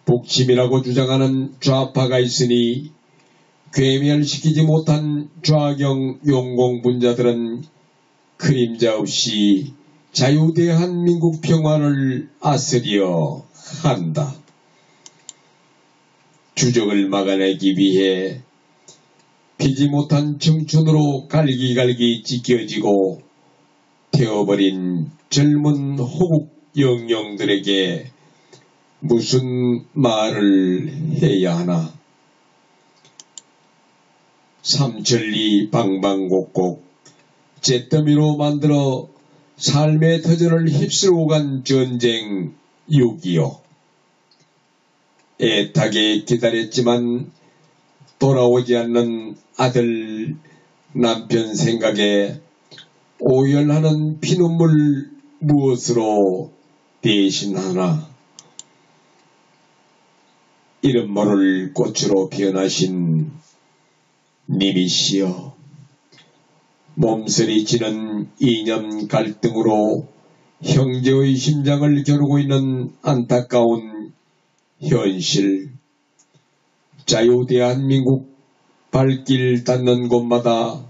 북침이라고 주장하는 좌파가 있으니 괴멸시키지 못한 좌경 용공분자들은 그림자 없이 자유 대한민국 평화를 앗으려 한다. 주적을 막아내기 위해 피지 못한 청춘으로 갈기갈기 찢겨지고 태워버린 젊은 호국 영령들에게 무슨 말을 해야 하나. 삼천리 방방곡곡 잿더미로 만들어 삶의 터전을 휩쓸고 간 전쟁 6.25. 애타게 기다렸지만 돌아오지 않는 아들, 남편 생각에 오열하는 피눈물 무엇으로 대신하나. 이름 모를 꽃으로 변하신 님이시여, 몸서리치는 이념 갈등으로 형제의 심장을 겨루고 있는 안타까운 현실, 자유 대한민국 발길 닿는 곳마다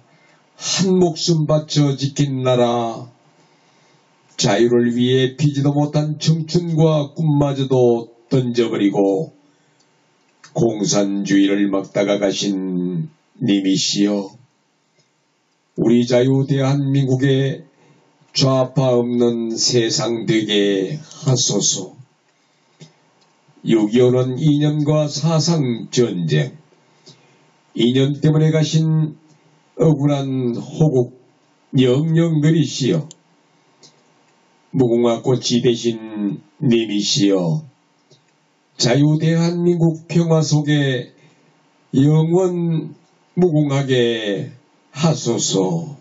한 목숨 바쳐 지킨 나라, 자유를 위해 피지도 못한 청춘과 꿈마저도 던져버리고 공산주의를 막다가 가신 님이시여, 우리 자유 대한민국에 좌파 없는 세상 되게 하소서. 6.25는 이념과 사상 전쟁, 이념 때문에 가신 억울한 호국 영영 그리시여, 무궁화 꽃이 되신 님이시여, 자유 대한민국 평화 속에 영원 무궁하게 하소서.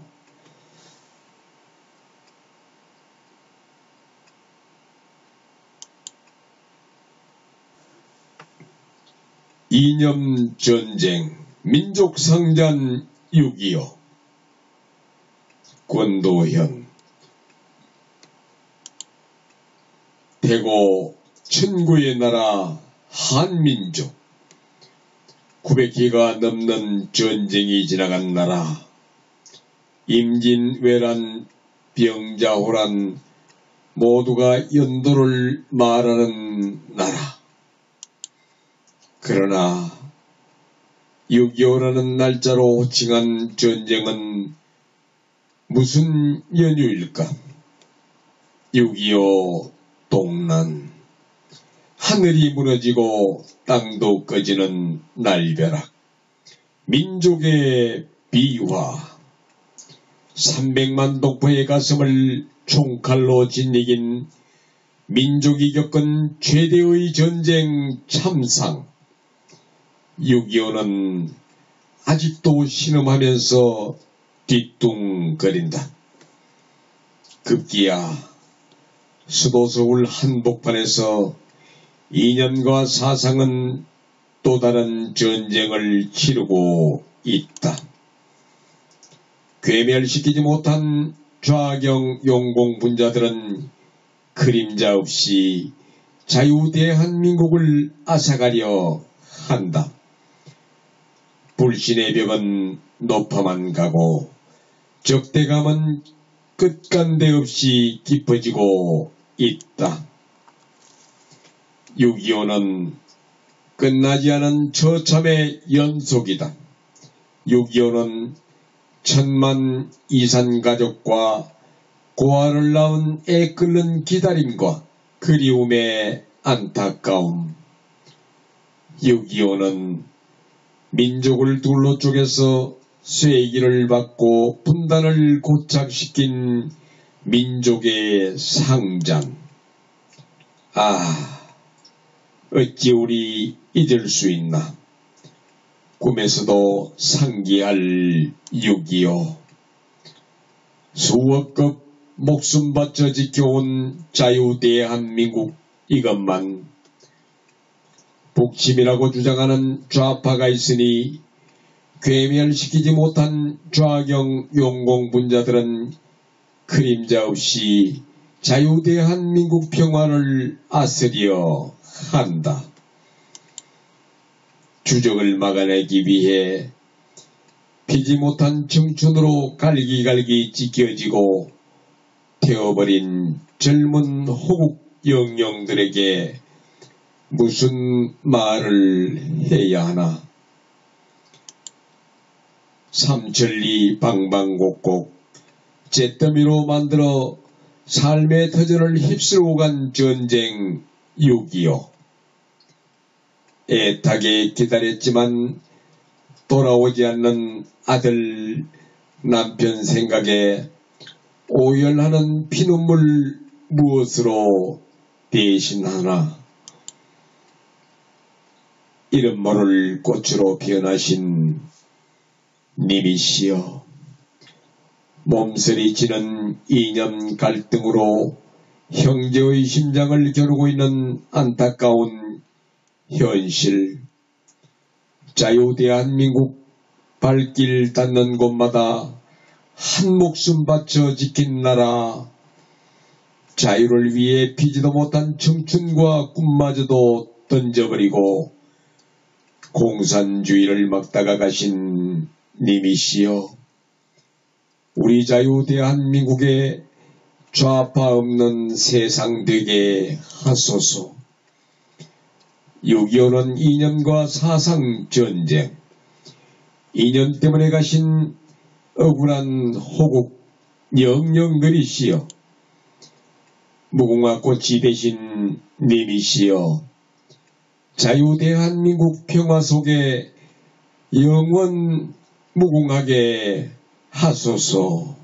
이념 전쟁, 민족 상잔 6.25. 권도현. 대고 천구의 나라 한민족, 900기가 넘는 전쟁이 지나간 나라, 임진, 외란, 병자, 호란 모두가 연도를 말하는 나라. 그러나 6.25라는 날짜로 호칭한 전쟁은 무슨 연유일까? 6.25 동란, 하늘이 무너지고 땅도 꺼지는 날벼락, 민족의 비화, 300만 동포의 가슴을 총칼로 짓이긴 민족이 겪은 최대의 전쟁 참상, 6.25는 아직도 신음하면서 뒤뚱거린다. 급기야 수도 서울 한복판에서 이념과 사상은 또 다른 전쟁을 치르고 있다. 괴멸시키지 못한 좌경 용공분자들은 그림자 없이 자유 대한민국을 앗아가려 한다. 불신의 벽은 높아만 가고 적대감은 끝간데 없이 깊어지고 있다. 6.25는 끝나지 않은 처참의 연속이다. 6.25는 1000만 이산 가족과 고아를 낳은 애 끓는 기다림과 그리움의 안타까움. 6.25는 민족을 둘로 쪼개서 쇠기를 받고 분단을 고착시킨 민족의 상잔. 아, 어찌 우리 잊을 수 있나. 꿈에서도 상기할 6.25. 수억급 목숨 바쳐 지켜온 자유 대한민국, 이것만 북침이라고 주장하는 좌파가 있으니 괴멸시키지 못한 좌경 용공분자들은 그림자 없이 자유 대한민국 평화를 앗으려 한다. 주적을 막아내기 위해 피지 못한 청춘으로 갈기갈기 찢겨지고 태워버린 젊은 호국 영령들에게 무슨 말을 해야 하나. 삼천리 방방곡곡 잿더미로 만들어 삶의 터전을 휩쓸고 간 전쟁 6.25. 애타게 기다렸지만 돌아오지 않는 아들, 남편 생각에 오열하는 피눈물 무엇으로 대신하나. 이름 모를 꽃으로 변하신 님이시여, 몸서리치는 이념 갈등으로 형제의 심장을 겨루고 있는 안타까운 현실, 자유대한민국 발길 닿는 곳마다 한 목숨 바쳐 지킨 나라, 자유를 위해 피지도 못한 청춘과 꿈마저도 던져버리고 공산주의를 막다가 가신 님이시여, 우리 자유 대한민국에 좌파 없는 세상 되게 하소서. 6.25는 이념과 사상 전쟁, 이념 때문에 가신 억울한 호국 영영 그리시여, 무궁화 꽃이 되신 님이시여, 자유 대한민국 평화 속에 영원 무궁하게 하소서.